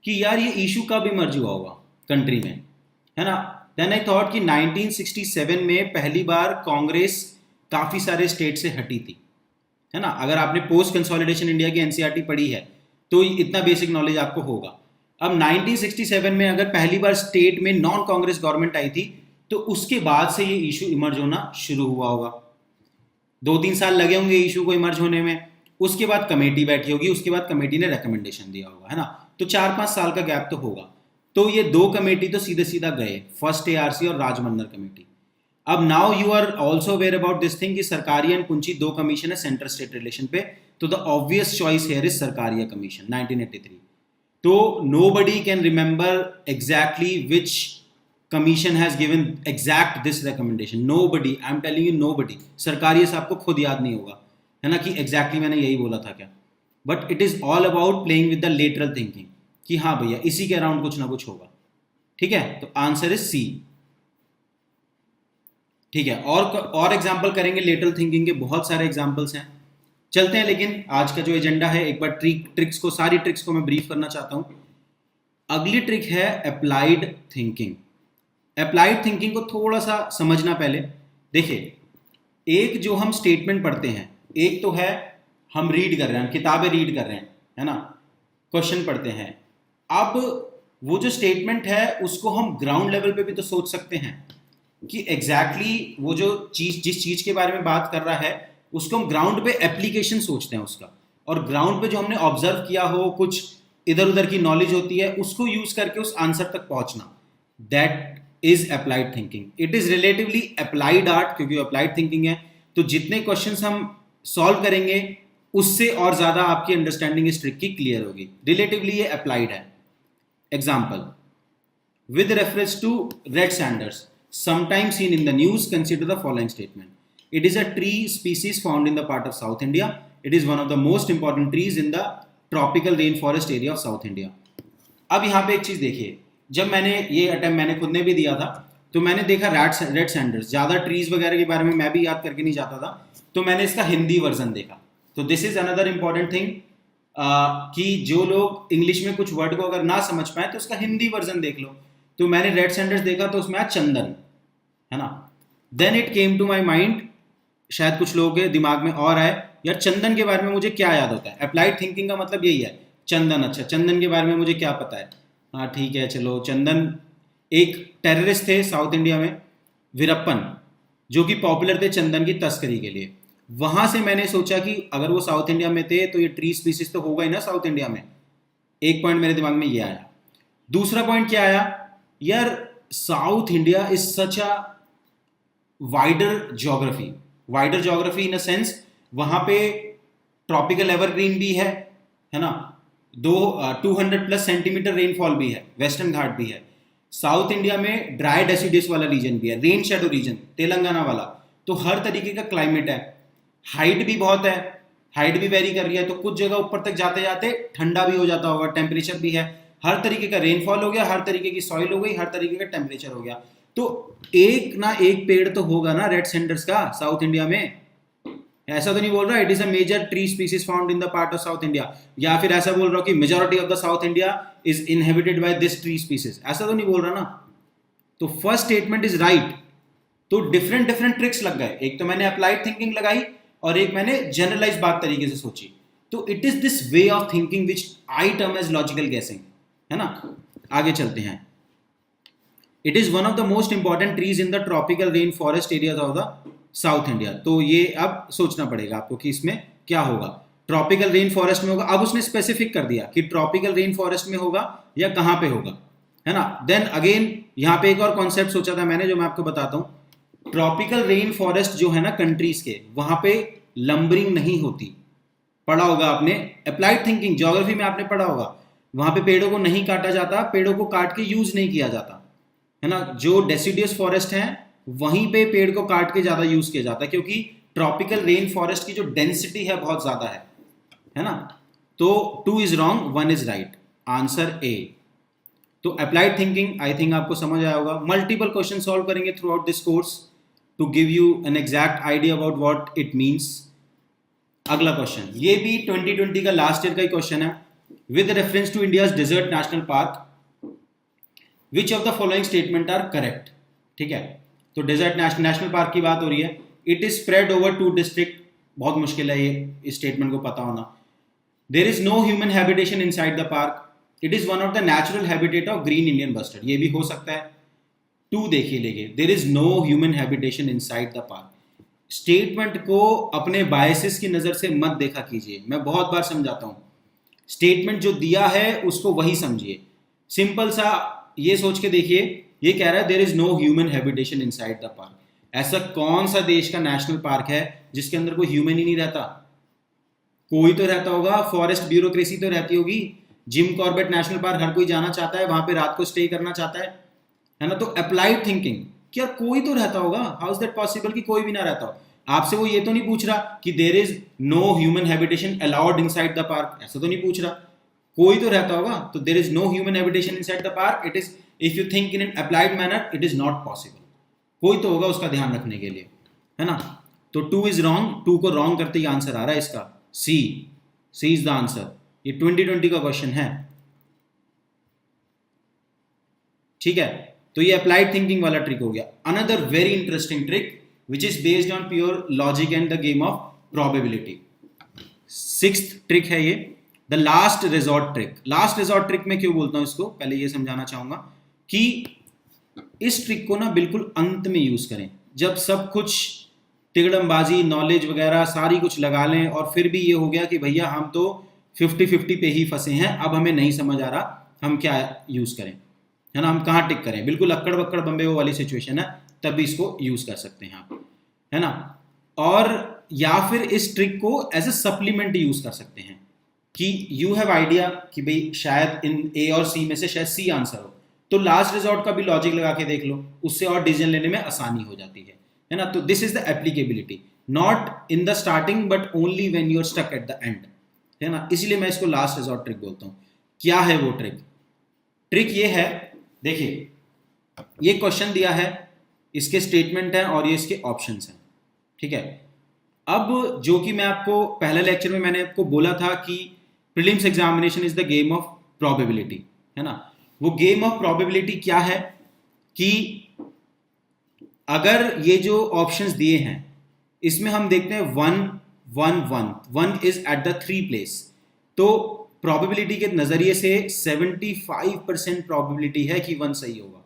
कि यार ये इशू कब इमर्ज हुआ होगा कंट्री में, है ना। देन आई थॉट कि 1967 में पहली बार कांग्रेस काफी सारे स्टेट से हटी थी, है ना। अगर आपने पोस्ट कंसोलिडेशन इंडिया की NCERT पढ़ी है तो इतना बेसिक नॉलेज आपको होगा। अब 1967 में अगर पहली बार स्टेट में नॉन कांग्रेस गवर्नमेंट आई थी तो उसके बाद से ये इशू इमर्ज होना शुरू हुआ होगा। 2-3 साल लगे होंगे इशू को इमर्ज होने में, उसके बाद कमेटी बैठी होगी, उसके बाद कमेटी ने रिकमेंडेशन दिया होगा, है ना। तो 4-5 साल का गैप तो होगा। तो ये 2 कमेटी तो सीधे सीधा गए, फर्स्ट ARC और राजमन्नर कमेटी। अब now you are also aware about this thing कि सरकारिया एंड कुंची 2 कमीशन है सेंटर स्टेट रिलेशन पे, तो the obvious choice here is Sarkaria commission 1983। तो nobody can remember exactly which commission has given exact this recommendation. Nobody, I'm telling you nobody. Sarkaria साहब को खुद याद नहीं होगा, है ना, कि exactly मैंने यही बोला था क्या। But it is all about playing with the lateral thinking कि हाँ भैया इसी के अराउंड कुछ ना कुछ होगा, ठीक है। तो आंसर इज C, ठीक है। और एग्जाम्पल करेंगे लेटरल थिंकिंग के, बहुत सारे एग्जाम्पल्स हैं। चलते हैं, लेकिन आज का जो एजेंडा है एक बार ट्रिक्स को, सारी ट्रिक्स को मैं ब्रीफ करना चाहता हूं। अगली ट्रिक है अप्लाइड थिंकिंग। अप्लाइड थिंकिंग को थोड़ा सा समझना पहले। देखिए, एक जो हम स्टेटमेंट पढ़ते हैं, एक तो है हम रीड कर रहे हैं, किताबें रीड कर रहे हैं, है ना, क्वेश्चन पढ़ते हैं। अब वो जो स्टेटमेंट है उसको हम ग्राउंड लेवल पे भी तो सोच सकते हैं कि एग्जैक्टली वो जो चीज, जिस चीज के बारे में बात कर रहा है उसको हम ग्राउंड पे एप्लीकेशन सोचते हैं उसका, और ग्राउंड पे जो हमने ऑब्जर्व किया हो, कुछ इधर उधर की नॉलेज होती है, उसको यूज करके उस आंसर तक पहुंचना, that is applied thinking. It is relatively applied art, क्योंकि अप्लाइड थिंकिंग है तो जितने क्वेश्चंस हम सॉल्व करेंगे उससे और ज्यादा आपकी अंडरस्टैंडिंग इस ट्रिक की क्लियर होगी। रिलेटिवली ये अप्लाइड है। Example, with reference to red sanders sometimes seen in the news, consider the following statement. It is a tree species found in the part of South India. It is one of the most important trees in the tropical rainforest area of South India. अब यहाँ पे एक चीज देखिए, जब मैंने ये अटेम्प्ट मैंने खुद ने भी दिया था तो मैंने देखा रेड सैंडर्स, ज़्यादा ट्रीज वगैरह के बारे में मैं भी याद करके नहीं जाता था, तो मैंने इसका हिंदी वर्जन देखा। तो this is another important thing कि जो लोग इंग्लिश में कुछ वर्ड को अगर ना समझ पाए तो उसका हिंदी वर्जन देख लो। तो मैंने रेड सैंडर्स देखा तो उसमें आया चंदन, है ना। Then it came to my mind, शायद कुछ लोगों के दिमाग में और आए, यार चंदन के बारे में मुझे क्या याद होता है। अप्लाइड थिंकिंग का मतलब यही है, चंदन, अच्छा चंदन के बारे में मुझे क्या पता है, हाँ ठीक है चलो। चंदन एक टेररिस्ट थे साउथ इंडिया में, वीरप्पन, जो कि पॉपुलर थे चंदन की तस्करी के लिए। वहां से मैंने सोचा कि अगर वो साउथ इंडिया में थे तो ये ट्री स्पीसीज तो होगा ही ना साउथ इंडिया में। एक पॉइंट मेरे दिमाग में ये आया। दूसरा पॉइंट क्या आया, यार south India is such a wider geography in a sense, वहां पे ट्रॉपिकल एवरग्रीन भी है ना, 200+ सेंटीमीटर रेनफॉल भी है, वेस्टर्न घाट भी है। साउथ इंडिया में ड्राई डेसिडियस वाला रीजन भी है, रेन शेडो रीजन तेलंगाना वाला, तो हर तरीके का क्लाइमेट है। हाइट भी बहुत है, हाइट भी वेरी कर रही है, तो कुछ जगह ऊपर तक जाते जाते ठंडा भी हो जाता होगा, टेम्परेचर भी है, हर तरीके का रेनफॉल हो गया, हर तरीके की सॉइल हो गई, हर तरीके का टेम्परेचर हो गया। तो एक ना एक पेड़ तो होगा ना रेड सेंडर्स का साउथ इंडिया में। ऐसा तो नहीं बोल रहा it is a major tree species found in the part of south India, या फिर ऐसा बोल रहा हूँ कि majority of the south India is inhabited by this tree species, ऐसा तो नहीं बोल रहा ना। तो फर्स्ट स्टेटमेंट इज राइट। तो डिफरेंट डिफरेंट ट्रिक्स लग गए, एक तो मैंने अप्लाइड थिंकिंग लगाई और एक मैंने जनरलाइज बात तरीके से सोची। तो it is this way of thinking which I term as logical guessing, है ना। आगे चलते हैं। It is one of the most important trees in the tropical rain forest areas of the south India. तो ये अब सोचना पड़ेगा आपको कि इसमें क्या होगा। ट्रॉपिकल रेन फॉरेस्ट में होगा, अब उसने स्पेसिफिक कर दिया कि ट्रॉपिकल रेन फॉरेस्ट में होगा या कहां पे होगा, है ना। देन अगेन यहां पे एक और कॉन्सेप्ट सोचा था मैंने, जो मैं आपको बताता हूं। ट्रॉपिकल रेन फॉरेस्ट जो है ना कंट्रीज के, वहां पे लंबरिंग नहीं होती, पढ़ा होगा आपने, अप्लाइड थिंकिंग ज्योग्राफी में आपने पढ़ा होगा। वहां पे पेड़ों को नहीं काटा जाता, पेड़ों को काट के यूज नहीं किया जाता, है ना। जो डेसिडियस फॉरेस्ट है वहीं पे पेड़ को काट के ज्यादा यूज किया जाता है, क्योंकि ट्रॉपिकल रेन फॉरेस्ट की जो डेंसिटी है बहुत ज्यादा है ना। तो 2 is wrong, 1 is right, answer A. तो अप्लाइड थिंकिंग आई थिंक आपको समझ आया होगा। मल्टीपल क्वेश्चन सॉल्व करेंगे throughout this course to give you an exact idea about what it means. अगला क्वेश्चन, ये भी 2020 का लास्ट ईयर का ही क्वेश्चन है। With reference to India's desert national park which of the following statement are correct. ठीक है, तो डेजर्ट नेशनल पार्क की बात हो रही है। It is spread over 2 district, बहुत मुश्किल है ये इस स्टेटमेंट को पता होना। There is no human habitation inside the park. It is one of the natural habitat of green Indian bustard, ये भी हो सकता है। 2 देखिए लेंगे, there is no human habitation inside the park. Statement को अपने बायसेस की नजर से मत देखा कीजिए, मैं बहुत बार समझाता हूं। स्टेटमेंट जो दिया है उसको वही समझिए। सिंपल सा ये सोच के देखिए, ये कह रहा है there is no human habitation inside the park. ऐसा कौन सा देश का नेशनल पार्क है जिसके अंदर कोई ह्यूमन ही नहीं रहता? कोई तो रहता होगा, फॉरेस्ट ब्यूरोक्रेसी तो रहती होगी। जिम कॉर्बेट नेशनल पार्क हर कोई जाना चाहता है, वहां पे रात को स्टे करना चाहता है ना। तो अप्लाइड थिंकिंग, क्या कोई तो रहता होगा? हाउ इज दैट पॉसिबल कि कोई भी ना रहता हो? आपसे वो ये तो नहीं पूछ रहा कि there is no human habitation allowed inside the park, ऐसा तो नहीं पूछ रहा। कोई तो रहता होगा। तो there is no human habitation inside the park, it is if you think in an applied manner it is not possible. कोई तो होगा उसका ध्यान रखने के लिए, है ना। तो 2 इज रॉन्ग, 2 को रॉन्ग करते ही आंसर आ रहा है इसका सी। C is the answer. ये 2020 का क्वेश्चन है, ठीक है। तो ये अप्लाइड थिंकिंग वाला ट्रिक हो गया। Another very interesting trick which is based on pure logic and the game of probability. 6th trick है ये, the last resort trick. Last resort trick में क्यों बोलता हूं इसको, पहले ये समझाना चाहूंगा कि इस ट्रिक को ना बिल्कुल अंत में यूज करें, जब सब कुछ तिगड़मबाजी नॉलेज वगैरह सारी कुछ लगा लें और फिर भी ये हो गया कि भैया हम तो 50-50 पे ही फंसे हैं, अब हमें नहीं समझ आ रहा हम क्या यूज करें, है ना, हम कहाँ टिक करें। बिल्कुल अक्कड़ बक्कड़ बम्बे वो वाली सिचुएशन है, तब भी इसको यूज कर सकते हैं आप, है ना। और या फिर इस ट्रिक को एज ए सप्लीमेंट यूज कर सकते हैं कि यू हैव आइडिया कि भाई शायद इन ए और सी में से शायद सी आंसर हो, तो लास्ट रिजॉर्ट का भी लॉजिक लगा के देख लो, उससे और डिसीजन लेने में आसानी हो जाती है ना। तो this is the applicability, not in the starting but only when you are stuck at the end, है ना। इसलिए मैं इसको लास्ट रिजॉर्ट ट्रिक बोलता हूं। क्या है वो ट्रिक? ट्रिक ये है, देखिए ये क्वेश्चन दिया है, इसके स्टेटमेंट है और ये इसके ऑप्शंस हैं, ठीक है। अब जो कि मैं आपको पहले लेक्चर में मैंने आपको बोला था कि prelims examination is the game of probability, है ना। वो गेम ऑफ प्रोबेबिलिटी क्या है कि अगर ये जो ऑप्शंस दिए हैं इसमें हम देखते हैं 1 1 1 1 इज एट द 3 प्लेस, तो प्रोबेबिलिटी के नजरिए से 75% प्रोबेबिलिटी है कि 1 सही होगा।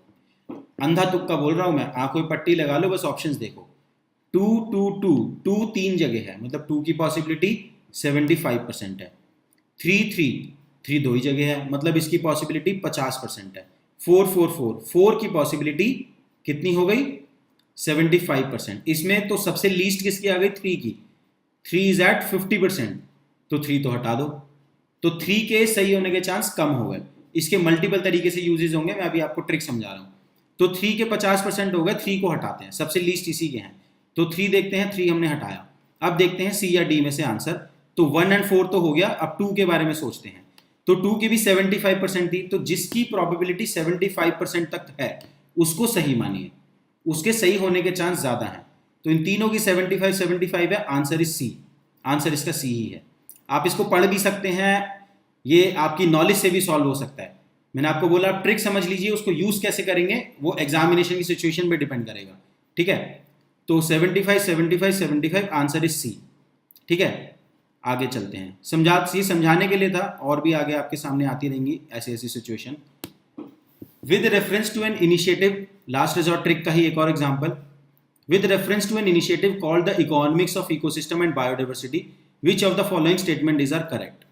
अंधा तुक्का बोल रहा हूं मैं, आंखों पे पट्टी लगा लो, बस ऑप्शंस देखो। 2 2 2 2 3 जगह है, मतलब 2 की पॉसिबिलिटी 75% है। 3 3 3 2 ही जगह है, मतलब इसकी पॉसिबिलिटी 50% है। 4 4 4 4 की पॉसिबिलिटी कितनी हो गई? 75%। इसमें तो सबसे लीस्ट किसकी आ गई? 3 की। 3 इज एट 50%, तो 3 तो हटा दो, तो 3 के सही होने के चांस कम हो गए। इसके मल्टीपल तरीके से यूजेस होंगे, मैं अभी आपको ट्रिक समझा रहा हूँ। तो 3 के 50% हो गए, 3 को हटाते हैं, सबसे लीस्ट इसी के हैं, तो 3 देखते हैं, 3 हमने हटाया। अब देखते हैं सी या डी में से आंसर। तो 1 और 4 तो हो गया, अब 2 के बारे में सोचते हैं। तो 2 की भी 75% थी, तो जिसकी प्रोबेबिलिटी 75% तक है उसको सही मानिए, उसके सही होने के चांस ज्यादा हैं। तो इन तीनों की 75 है, आंसर इज सी, आंसर इसका सी ही है। आप इसको पढ़ भी सकते हैं, ये आपकी नॉलेज से भी सॉल्व हो सकता है। मैंने आपको बोला आप ट्रिक समझ लीजिए, उसको यूज कैसे करेंगे वो एग्जामिनेशन की सिचुएशन पे डिपेंड करेगा, ठीक है। तो 75 आंसर इज सी, ठीक है। आगे चलते हैं, समझाने के लिए था, और भी आगे आपके सामने आती रहेंगी ऐसी ऐसी situation. With reference to an initiative, last resort trick का ही एक और example. With reference to an initiative called the economics of ecosystem and biodiversity, which of the following statement is are correct.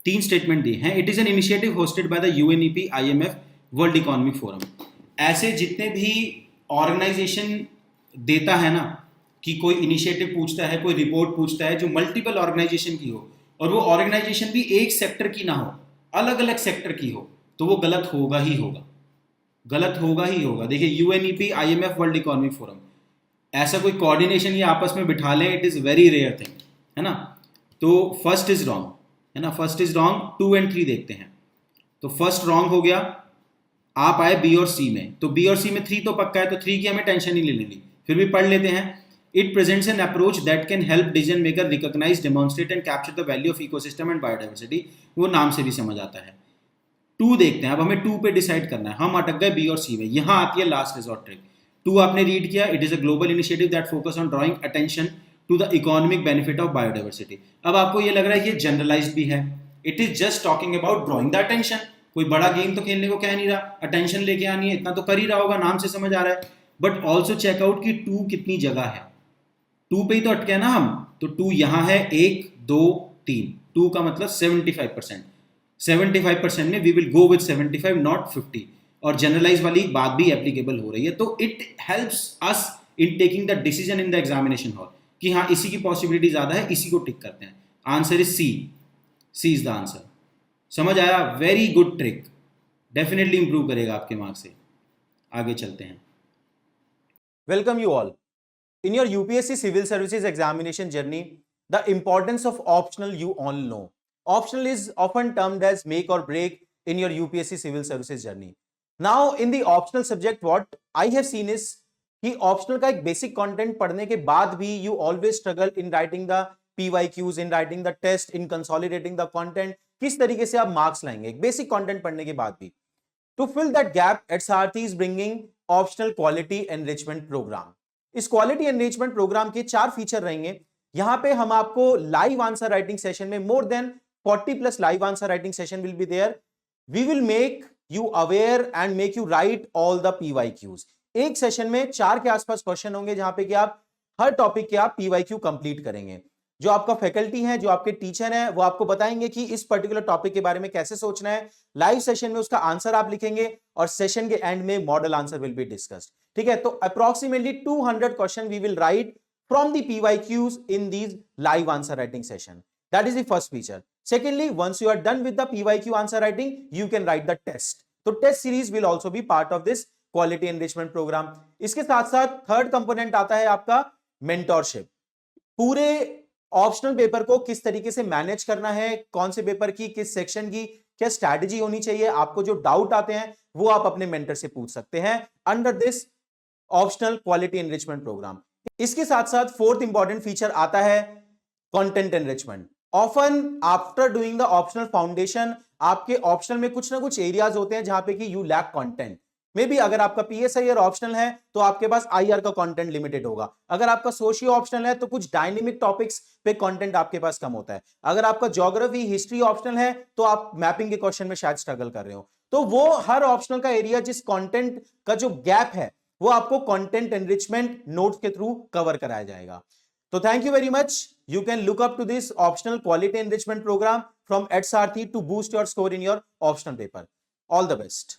3 statement दिए हैं। It is an initiative hosted by the UNEP, IMF, world economic forum. ऐसे जितने भी ऑर्गेनाइजेशन देता है ना, कि कोई इनिशिएटिव पूछता है, कोई रिपोर्ट पूछता है जो मल्टीपल ऑर्गेनाइजेशन की हो, और वो ऑर्गेनाइजेशन भी एक सेक्टर की ना हो, अलग अलग सेक्टर की हो, तो वो गलत होगा ही होगा, गलत होगा ही होगा। देखिए UNEP, IMF, world economic forum, ऐसा कोई कोऑर्डिनेशन ये आपस में बिठा लें, it is very rare thing, है ना। तो फर्स्ट इज रॉन्ग, है ना, फर्स्ट इज रॉन्ग। 2 और 3 देखते हैं। तो फर्स्ट रॉन्ग हो गया, आप आए बी और सी में, तो बी और सी में 3 तो पक्का है, तो 3 की हमें टेंशन नहीं लेने दी, फिर भी पढ़ लेते हैं। It presents an approach that can help decision maker recognise, demonstrate and capture the value of ecosystem and biodiversity, वो नाम से भी समझ आता है। 2 देखते हैं, अब हमें 2 पे डिसाइड करना है, हम अटक गए बी और सी में। यहां आती है लास्ट रिजॉर्ट ट्रिक। 2 आपने रीड किया, it is a global initiative that focus on drawing attention to the economic benefit of biodiversity. अब आपको ये लग रहा है ये जनरलाइज्ड भी है, it is just talking about drawing the attention, कोई बड़ा गेम तो खेलने को कह नहीं रहा, अटेंशन लेके आनी है, इतना तो कर ही रहा होगा, नाम से समझ आ रहा है। बट ऑल्सो चेकआउट कि 2 कितनी जगह है, 2 पे ही तो अटके ना हम, तो 2 यहां है, 1 2 3, 2 का मतलब 75%, 75% में we will go with 75 not 50, और जनरलाइज वाली बात भी एप्लीकेबल हो रही है। तो it helps us in taking the decision in the examination hall कि हाँ इसी की पॉसिबिलिटी ज्यादा है, इसी को टिक करते हैं। Answer is C, C is the answer. समझ आया? Very good trick, definitely improve करेगा आपके मार्क्स से। आगे चलते हैं। Welcome you all. In your UPSC Civil Services examination journey, the importance of optional you all know. Optional is often termed as make or break in your UPSC Civil Services journey. Now, in the optional subject, what I have seen is कि optional का एक basic content पढ़ने के बाद भी you always struggle in writing the PYQs, in writing the test, in consolidating the content. किस तरीके से आप marks लाएंगे एक basic content पढ़ने के बाद भी? To fill that gap, SRT is bringing optional quality enrichment program. इस क्वालिटी एनरिचमेंट प्रोग्राम के 4 फीचर रहेंगे। यहां पे हम आपको लाइव आंसर राइटिंग सेशन में more than 40 plus live answer writing session will be there. We will make you aware and make you write all the PYQs। एक सेशन में 4 के आसपास क्वेश्चन होंगे जहां पे कि आप हर टॉपिक के आप PYQ कंप्लीट करेंगे। जो आपका फैकल्टी है, जो आपके टीचर हैं, वो आपको बताएंगे कि इस पर्टिकुलर टॉपिक के बारे में कैसे सोचना है। लाइव सेशन में उसका आंसर आप लिखेंगे और सेशन के एंड में model answer will be discussed. ठीक है, तो approximately 200 question we will write from the PYQs in these live answer writing session. That is the first feature. Secondly, once you are done with the PYQ answer writing, you can write the test. तो test series will also be part of this quality enrichment programme. इसके साथ साथ थर्ड कंपोनेंट आता है आपका मेंटोरशिप। पूरे ऑप्शनल पेपर को किस तरीके से मैनेज करना है, कौन से पेपर की किस सेक्शन की क्या स्ट्रैटेजी होनी चाहिए, आपको जो डाउट आते हैं वो आप अपने मेंटर से पूछ सकते हैं under this optional quality enrichment programme. इसके साथ साथ फोर्थ इंपॉर्टेंट फीचर आता है content enrichment. Often after doing the optional foundation, आपके ऑप्शनल में कुछ ना कुछ एरियाज होते हैं जहां पे कि you lack content. Maybe अगर आपका PSIR ऑप्शनल है तो आपके पास IR का कंटेंट लिमिटेड होगा। अगर आपका सोशियो ऑप्शनल है तो कुछ डायनेमिक टॉपिक्स पे कंटेंट आपके पास कम होता है। अगर आपका ज्योग्राफी हिस्ट्री ऑप्शनल है तो आप मैपिंग के क्वेश्चन में शायद स्ट्रगल कर रहे हो। तो वो हर ऑप्शनल का एरिया, जिस कंटेंट का जो गैप है, वो आपको कंटेंट एनरिचमेंट नोट्स के थ्रू कवर कराया जाएगा। तो thank you very much. You can look up to this optional quality enrichment program from SRT to boost your score in your optional paper. All the best.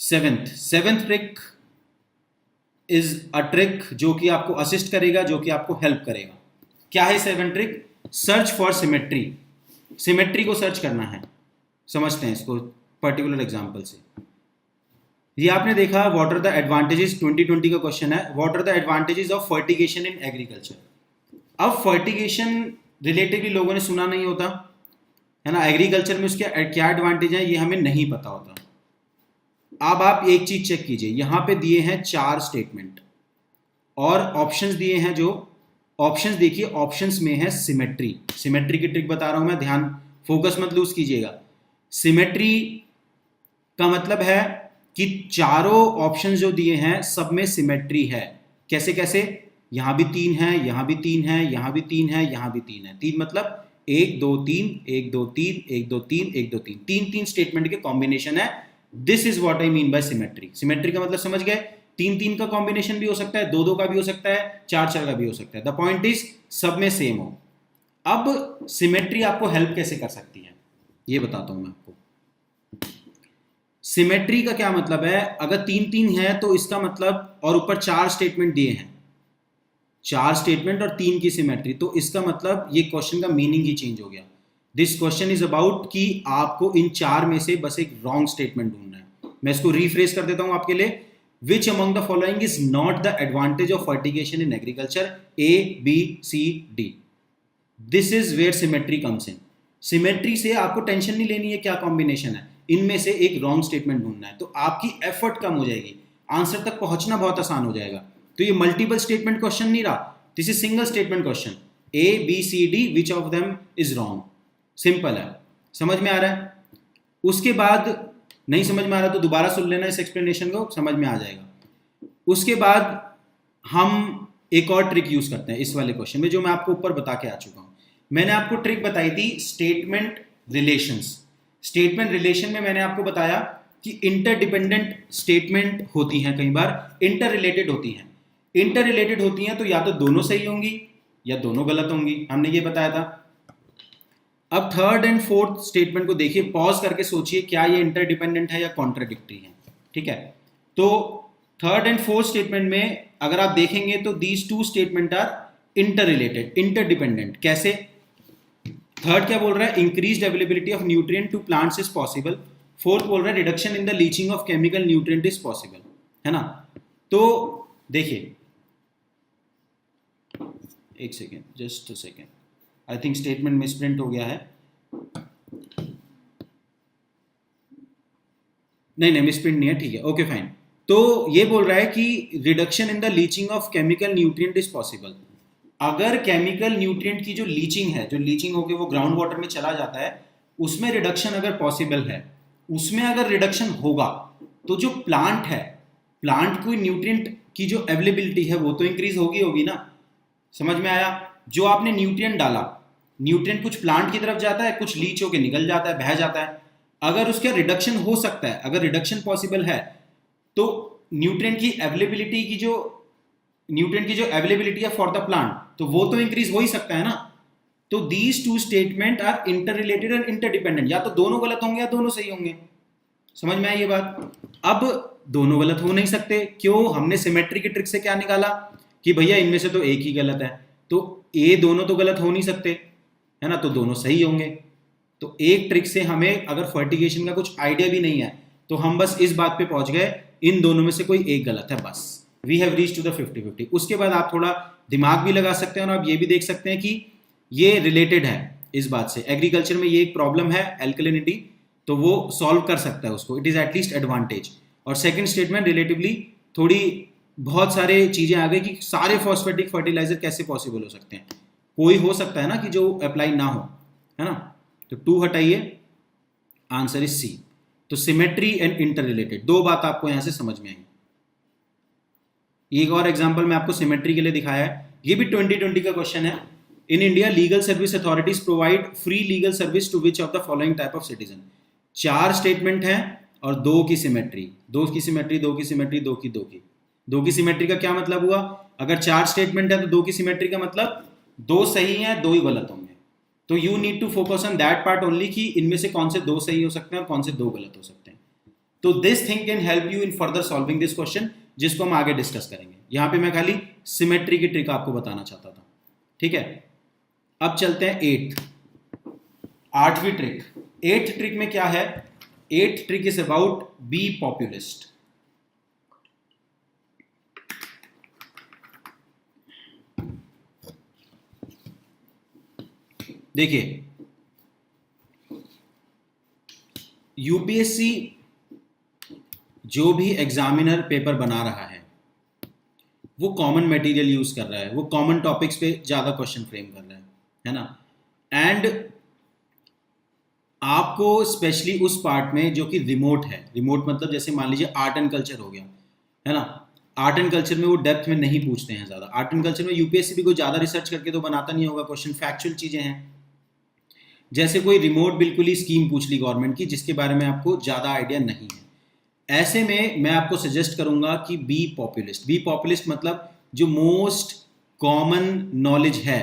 Seventh trick is a trick जो कि आपको असिस्ट करेगा, जो कि आपको हेल्प करेगा। क्या है seventh trick? Search for symmetry, symmetry को सर्च करना है। समझते हैं इसको पर्टिकुलर एग्जांपल से। ये आपने देखा व्हाट आर द एडवांटेजेस, 2020 का क्वेश्चन है, what are the advantages of fertigation in agriculture. अब फर्टिगेशन रिलेटिवली लोगों ने सुना नहीं होता है ना, एग्रीकल्चर में उसके क्या एडवांटेज है ये हमें नहीं पता होता। अब आप एक चीज चेक कीजिए, यहां पे दिए हैं 4 स्टेटमेंट और ऑप्शंस दिए हैं, जो ऑप्शंस देखिए, ऑप्शंस में है सिमेट्री। सिमेट्री की ट्रिक बता रहा हूं मैं, ध्यान फोकस मत लूज कीजिएगा। सिमेट्री का मतलब है कि चारों ऑप्शंस जो दिए हैं सब में सिमेट्री है। कैसे कैसे, यहां भी 3 है, यहां भी 3 है, यहां भी 3 है, यहां भी 3 है। 3 मतलब 1 2 3 1 2 3 1 2 3 1 2 3, 3 स्टेटमेंट के कॉम्बिनेशन है। This is what I mean by symmetry. Symmetry का मतलब समझ गए, 3 का कॉम्बिनेशन भी हो सकता है, 2 का भी हो सकता है, 4 का भी हो सकता है। द पॉइंट इज सब में सेम हो। अब सिमेट्री आपको हेल्प कैसे कर सकती है ये बताता हूं मैं आपको। सिमेट्री का क्या मतलब है, अगर 3 है तो इसका मतलब, और ऊपर 4 स्टेटमेंट दिए हैं, 4 स्टेटमेंट और 3 की सिमेट्री, तो इसका मतलब ये क्वेश्चन का मीनिंग ही चेंज हो गया। दिस क्वेश्चन इज अबाउट कि आपको इन 4 में से बस एक रॉन्ग स्टेटमेंट ढूंढना है। मैं इसको रिफ्रेश कर देता हूं आपके लिए। Which among the following is not the advantage of fertigation in agriculture, A B C D। This is where symmetry comes in. Symmetry से आपको टेंशन नहीं लेनी है क्या कॉम्बिनेशन है, इनमें से एक रॉन्ग स्टेटमेंट ढूंढना है, तो आपकी एफर्ट कम हो जाएगी, आंसर तक पहुंचना बहुत आसान हो जाएगा। तो ये मल्टीपल स्टेटमेंट क्वेश्चन नहीं रहा, this is single statement question, A B C D which of them is wrong. Simple है, समझ में आ रहा है। उसके बाद नहीं समझ में आ रहा तो दोबारा सुन लेना इस एक्सप्लेनेशन को, समझ में आ जाएगा। उसके बाद हम एक और ट्रिक यूज करते हैं इस वाले क्वेश्चन में, जो मैं आपको ऊपर बता के आ चुका हूं। मैंने आपको ट्रिक बताई थी स्टेटमेंट रिलेशंस। स्टेटमेंट रिलेशन में मैंने आपको बताया कि इंटरडिपेंडेंट स्टेटमेंट होती हैं, कई बार इंटर रिलेटेड होती हैं। इंटर रिलेटेड होती हैं तो या तो दोनों सही होंगी या दोनों गलत होंगी, हमने ये बताया था। अब थर्ड एंड फोर्थ स्टेटमेंट को देखिए, पॉज करके सोचिए क्या ये इंटरडिपेंडेंट है या कॉन्ट्राडिक्टरी है। ठीक है, तो थर्ड एंड फोर्थ स्टेटमेंट में अगर आप देखेंगे तो these 2 statement are interrelated, interdependent. कैसे? थर्ड क्या बोल रहा है, increased availability of nutrient to plants is possible. Fourth बोल रहा है reduction in the leaching of chemical nutrient is possible, है ना। तो देखिए, एक second, just a second, I think statement misprint हो गया है। नहीं मिसप्रिंट नहीं है, ठीक है, ओके फाइन। तो ये बोल रहा है कि reduction in the leaching of chemical nutrient is possible. अगर केमिकल न्यूट्रिएंट की जो लीचिंग है, जो लीचिंग होकर वो ग्राउंड वाटर में चला जाता है, उसमें रिडक्शन अगर पॉसिबल है, उसमें अगर रिडक्शन होगा तो जो प्लांट है, प्लांट को न्यूट्रिएंट की जो अवेलेबिलिटी है वो तो इंक्रीज होगी ना। समझ में आया? जो आपने न्यूट्रिएंट डाला, न्यूट्रिएंट कुछ प्लांट की तरफ जाता है, कुछ लीच होकर निकल जाता है, बह जाता है। अगर उसका रिडक्शन हो सकता है, अगर रिडक्शन पॉसिबल है, तो न्यूट्रिएंट की अवेलेबिलिटी है फॉर द प्लांट, तो वो तो इंक्रीज हो ही सकता है ना। तो these 2 statement are interrelated and interdependent, या तो दोनों गलत होंगे या दोनों सही होंगे। समझ में आई ये बात? अब दोनों गलत हो नहीं सकते, क्यों? हमने सिमेट्री की ट्रिक से क्या निकाला कि भैया इनमें से तो एक ही गलत है, तो ये दोनों तो गलत हो नहीं सकते, है ना, तो दोनों सही होंगे। तो एक ट्रिक से हमें अगर फर्टिगेशन का कुछ आइडिया भी नहीं है तो हम बस इस बात पे पहुंच गए, इन दोनों में से कोई एक गलत है, बस we have reach to the 50-50। उसके बाद आप थोड़ा दिमाग भी लगा सकते हैं और आप ये भी देख सकते हैं कि ये रिलेटेड है इस बात से। एग्रीकल्चर में ये एक प्रॉब्लम है एल्कलिनिटी, तो वो सॉल्व कर सकता है उसको, इट इज एटलीस्ट एडवांटेज। और सेकंड स्टेटमेंट रिलेटिवली थोड़ी बहुत सारे चीजें आ गई कि सारे फॉस्फेटिक फर्टिलाइजर कैसे पॉसिबल हो सकते हैं, कोई हो सकता है ना कि जो अप्लाई ना हो, है ना। तो 2 हटाइए, आंसर इज सी। तो सिमेट्री एंड इंटर रिलेटेड, 2 बात आपको यहां से समझ में आई। एक और एग्जांपल मैं आपको सिमेट्री के लिए दिखाया है, ये भी 2020 का क्वेश्चन है। In India legal service authorities provide free legal service to which of the following type of citizen. 4 statement हैं और 2 की सिमेट्री, 2 की सिमेट्री, 2 की सिमेट्री, 2 की 2 की 2 की सिमेट्री का क्या मतलब हुआ? अगर 4 स्टेटमेंट है तो 2 की सिमेट्री का मतलब 2 सही हैं, 2 ही गलत होंगे। तो you need to focus on that part only कि इनमें से कौन से 2 सही हो सकते हैं और कौन से 2 गलत हो सकते हैं। तो this thing can help you in further solving this question, जिसको हम आगे डिस्कस करेंगे। यहां पे मैं खाली सिमेट्री की ट्रिक आपको बताना चाहता था, ठीक है। अब चलते हैं आठवीं ट्रिक। एट्थ ट्रिक में क्या है? Eighth trick is about be populist. देखिए, यूपीएससी जो भी एग्जामिनर पेपर बना रहा है वो कॉमन मटेरियल यूज कर रहा है, वो कॉमन टॉपिक्स पे ज्यादा क्वेश्चन फ्रेम कर रहा है ना। एंड आपको स्पेशली उस पार्ट में जो कि रिमोट है, रिमोट मतलब जैसे मान लीजिए आर्ट एंड कल्चर हो गया, है ना। आर्ट एंड कल्चर में वो डेप्थ में नहीं पूछते हैं ज़्यादा। आर्ट एंड कल्चर में यूपीएससी भी कोई ज़्यादा रिसर्च करके तो बनाता नहीं होगा क्वेश्चन, फैक्चुअल चीज़ें हैं। जैसे कोई रिमोट बिल्कुल ही स्कीम पूछ ली गवर्नमेंट की जिसके बारे में आपको ज़्यादा आइडिया नहीं है, ऐसे में मैं आपको सजेस्ट करूंगा कि बी पॉपुलिस्ट। बी पॉपुलिस्ट मतलब जो मोस्ट कॉमन नॉलेज है,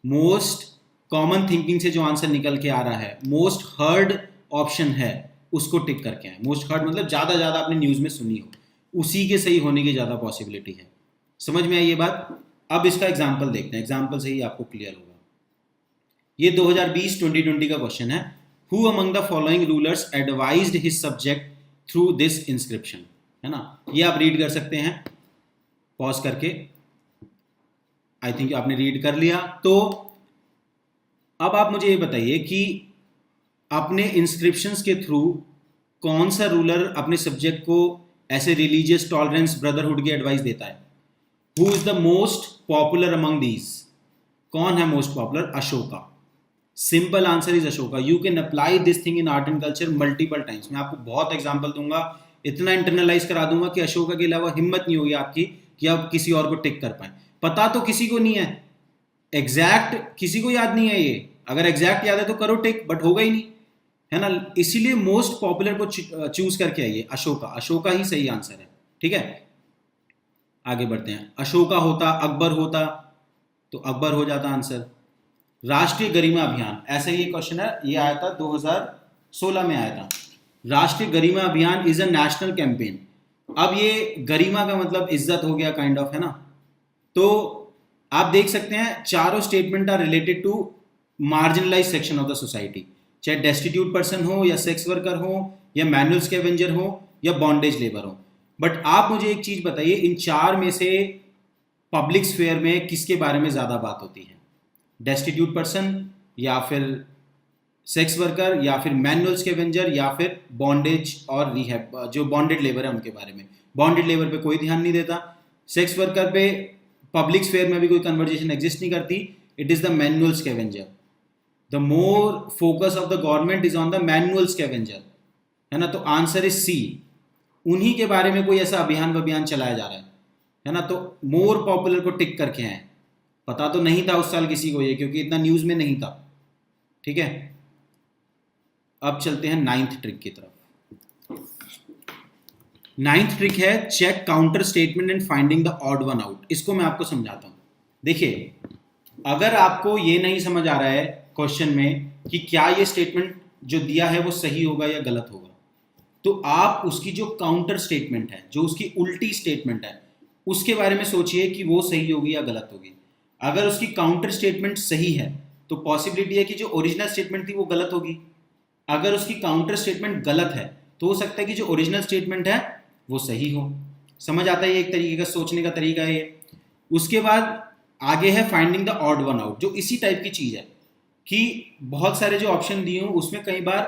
मोस्ट कॉमन थिंकिंग से जो आंसर निकल के आ रहा है, मोस्ट हर्ड ऑप्शन है, उसको टिक करके आए। मोस्ट हर्ड मतलब ज़्यादा आपने न्यूज़ में सुनी हो, उसी के सही होने की ज़्यादा पॉसिबिलिटी है। समझ में आई ये बात? अब इसका एग्जाम्पल देखते हैं, एग्जाम्पल से ही आपको क्लियर होगा। ये 2020-2020 का क्वेश्चन है। Who among the following rulers advised his subject through this inscription, है ना। ये आप रीड कर सकते हैं पॉज करके। आई थिंक आपने रीड कर लिया। तो अब आप मुझे ये बताइए कि अपने इंस्क्रिप्शंस के थ्रू कौन सा रूलर अपने सब्जेक्ट को ऐसे रिलीजियस टॉलरेंस ब्रदरहुड की एडवाइस देता है। Who is the most popular among these? कौन है most popular? Ashoka. Simple answer is Ashoka. You can apply this thing in art and culture multiple times. मैं आपको बहुत एग्जांपल दूंगा, इतना इंटरनलाइज करा दूंगा कि अशोका के अलावा हिम्मत नहीं होगी आपकी कि आप किसी और को टिक कर पाए। पता तो किसी को नहीं है, एग्जैक्ट किसी को याद नहीं है ये। अगर एग्जैक्ट याद है तो करो टिक, बट होगा ही नहीं, है ना। इसीलिए मोस्ट पॉपुलर को चूज करके आइए, अशोका। अशोका ही सही आंसर है, ठीक है। आगे बढ़ते हैं। अशोका होता, अकबर होता तो अकबर हो जाता आंसर। राष्ट्रीय गरिमा अभियान, ऐसा ही क्वेश्चन है, ये आया था 2016 में आया था। राष्ट्रीय गरिमा अभियान इज अ नेशनल कैंपेन। अब ये गरिमा का मतलब इज्जत हो गया काइंड ऑफ, है ना। तो आप देख सकते हैं चारों statement are related to marginalize section of the society, चाहे डेस्टिट्यूट पर्सन हो या सेक्स वर्कर हो या मैनुअल स्कैवेंजर हो या बॉन्डेज लेबर हो। बट आप मुझे एक चीज बताइए, इन चार में से पब्लिक स्फेयर में किसके बारे में ज्यादा बात होती है? डेस्टिट्यूट पर्सन या फिर सेक्स वर्कर या फिर मैनुअल स्कैवेंजर या फिर बॉन्डेज और रिहैब, जो बॉन्डेड लेबर है उनके बारे में। बॉन्डेड लेबर पे कोई ध्यान नहीं देता, सेक्स वर्कर पे पब्लिक स्फेयर में भी कोई कन्वर्जेशन एग्जिस्ट नहीं करती। It is the manual scavenger. The more focus of the government is on the manual scavenger, है ना। तो आंसर इज सी। उन्हीं के बारे में कोई ऐसा अभियान चलाया जा रहा है ना। तो मोर पॉपुलर को टिक करके हैं। पता तो नहीं था उस साल किसी को ये, क्योंकि इतना न्यूज में नहीं था, ठीक है। अब चलते हैं नाइन्थ ट्रिक की तरफ। नाइन्थ ट्रिक है check counter statement and finding the odd one out. इसको मैं आपको समझाता हूं। देखिए, अगर आपको ये नहीं समझ आ रहा है क्वेश्चन में कि क्या ये स्टेटमेंट जो दिया है वो सही होगा या गलत होगा, तो आप उसकी जो काउंटर स्टेटमेंट है, जो उसकी उल्टी स्टेटमेंट है, उसके बारे में सोचिए कि वो सही होगी या गलत होगी। अगर उसकी काउंटर स्टेटमेंट सही है तो पॉसिबिलिटी है कि जो ओरिजिनल स्टेटमेंट थी वो गलत होगी। अगर उसकी काउंटर स्टेटमेंट गलत है तो हो सकता है कि जो ओरिजिनल स्टेटमेंट है वो सही हो। समझ आता है? ये एक तरीके का सोचने का तरीका है ये। उसके बाद आगे है finding the odd one out, जो इसी टाइप की चीज है कि बहुत सारे जो ऑप्शन दिए हों उसमें कई बार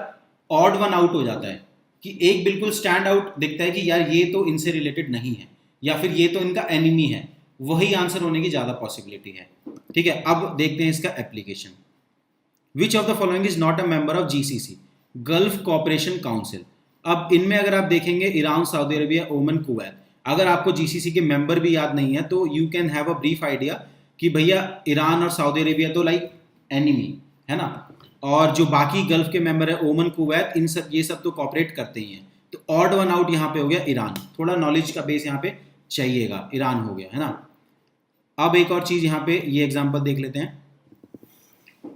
ऑड वन आउट हो जाता है कि एक बिल्कुल स्टैंड आउट दिखता है कि यार ये तो इनसे रिलेटेड नहीं है या फिर ये तो इनका एनिमी है, वही आंसर होने की ज्यादा पॉसिबिलिटी है, ठीक है। अब देखते हैं इसका application. Which of the following is not a member of GCC, gulf cooperation council. अब इनमें अगर आप देखेंगे ईरान, सऊदी अरेबिया, ओमन, कुवैत। अगर आपको जीसीसी के मेंबर भी याद नहीं है तो you can have a brief idea कि भैया ईरान और सऊदी अरेबिया तो लाइक एनिमी है ना, और जो बाकी गल्फ के मेंबर है ओमन, कुवैत, इन सब ये सब तो कॉपरेट करते ही हैं। तो ऑड वन आउट यहाँ पे हो गया ईरान। थोड़ा नॉलेज का बेस यहाँ पे चाहिएगा, ईरान हो गया, है ना। अब एक और चीज यहाँ पे ये एग्जांपल देख लेते हैं।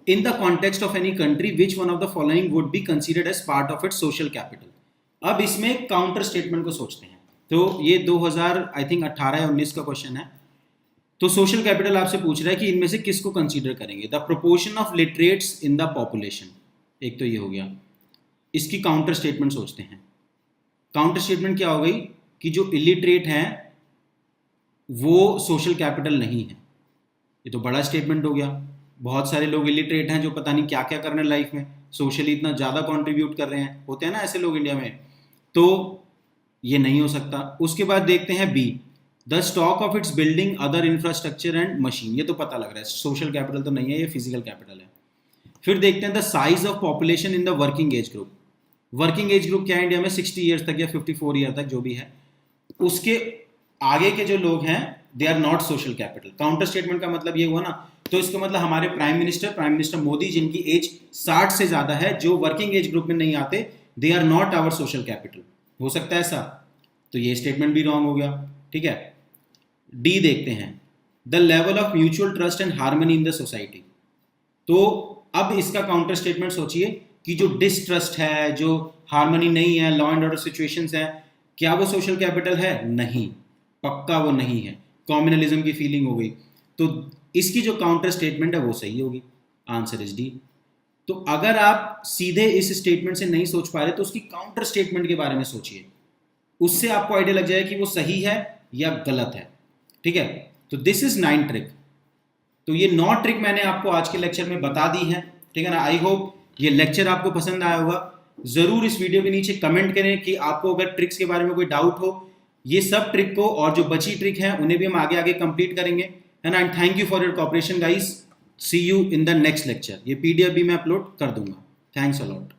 In the context of any country which one of the following would be considered as part of its social capital. अब इसमें काउंटर स्टेटमेंट को सोचते हैं। तो ये 2000 आई थिंक 18 या 19 का क्वेश्चन है। तो सोशल कैपिटल आपसे पूछ रहा है कि इनमें से किसको कंसीडर करेंगे, the proportion of literates in the population, एक तो ये हो गया। इसकी काउंटर स्टेटमेंट सोचते हैं। काउंटर स्टेटमेंट क्या हो गई कि जो इलिटरेट हैं वो सोशल कैपिटल नहीं है। ये तो बड़ा स्टेटमेंट हो गया, बहुत सारे लोग इलिटरेट हैं जो पता नहीं क्या क्या कर रहे हैं लाइफ में, सोशली इतना ज़्यादा कंट्रीब्यूट कर रहे हैं, होते हैं ना ऐसे लोग इंडिया में, तो ये नहीं हो सकता। उसके बाद देखते हैं B, the stock of its building other infrastructure and machine, ये तो पता लग रहा है सोशल कैपिटल तो नहीं है, ये फिजिकल कैपिटल है। फिर देखते हैं the size of population in the working age group. Working age group क्या है इंडिया में, 60 ईयर्स तक या 54 ईयर तक जो भी है, उसके आगे के जो लोग हैं they are not social capital. Counter statement का मतलब ये हुआ ना, तो इसका मतलब हमारे प्राइम मिनिस्टर मोदी जिनकी एज 60 से ज़्यादा है, जो वर्किंग एज ग्रुप में नहीं आते, they are not our social capital. हो सकता है ऐसा, तो ये स्टेटमेंट भी रॉन्ग हो गया। ठीक है, डी देखते हैं, the level of mutual trust and harmony in the society. तो अब इसका काउंटर स्टेटमेंट सोचिए कि जो डिसट्रस्ट है, जो हार्मनी नहीं है, लॉ एंड ऑर्डर सिचुएशंस है, क्या वो सोशल कैपिटल है? नहीं, पक्का वो नहीं है। कॉम्युनलिज्म की फीलिंग हो गई, तो इसकी जो काउंटर स्टेटमेंट है वो सही होगी। Answer is D. तो अगर आप सीधे इस स्टेटमेंट से नहीं सोच पा रहे तो उसकी काउंटर स्टेटमेंट के बारे में सोचिए, उससे आपको आइडिया लग जाएगा कि वो सही है या गलत है। ठीक है, तो दिस इज 9 ट्रिक। तो ये 9 ट्रिक मैंने आपको आज के लेक्चर में बता दी है। ठीक है ना, आई होप ये लेक्चर आपको पसंद आया होगा। जरूर इस वीडियो के नीचे कमेंट करें कि आपको अगर ट्रिक्स के बारे में कोई डाउट हो। ये सब ट्रिक को और जो बची ट्रिक है उन्हें भी हम आगे आगे कंप्लीट करेंगे। And thank you for your cooperation guys. See you in the next lecture. ये पीडीएफ भी मैं अपलोड कर दूंगा। Thanks a lot.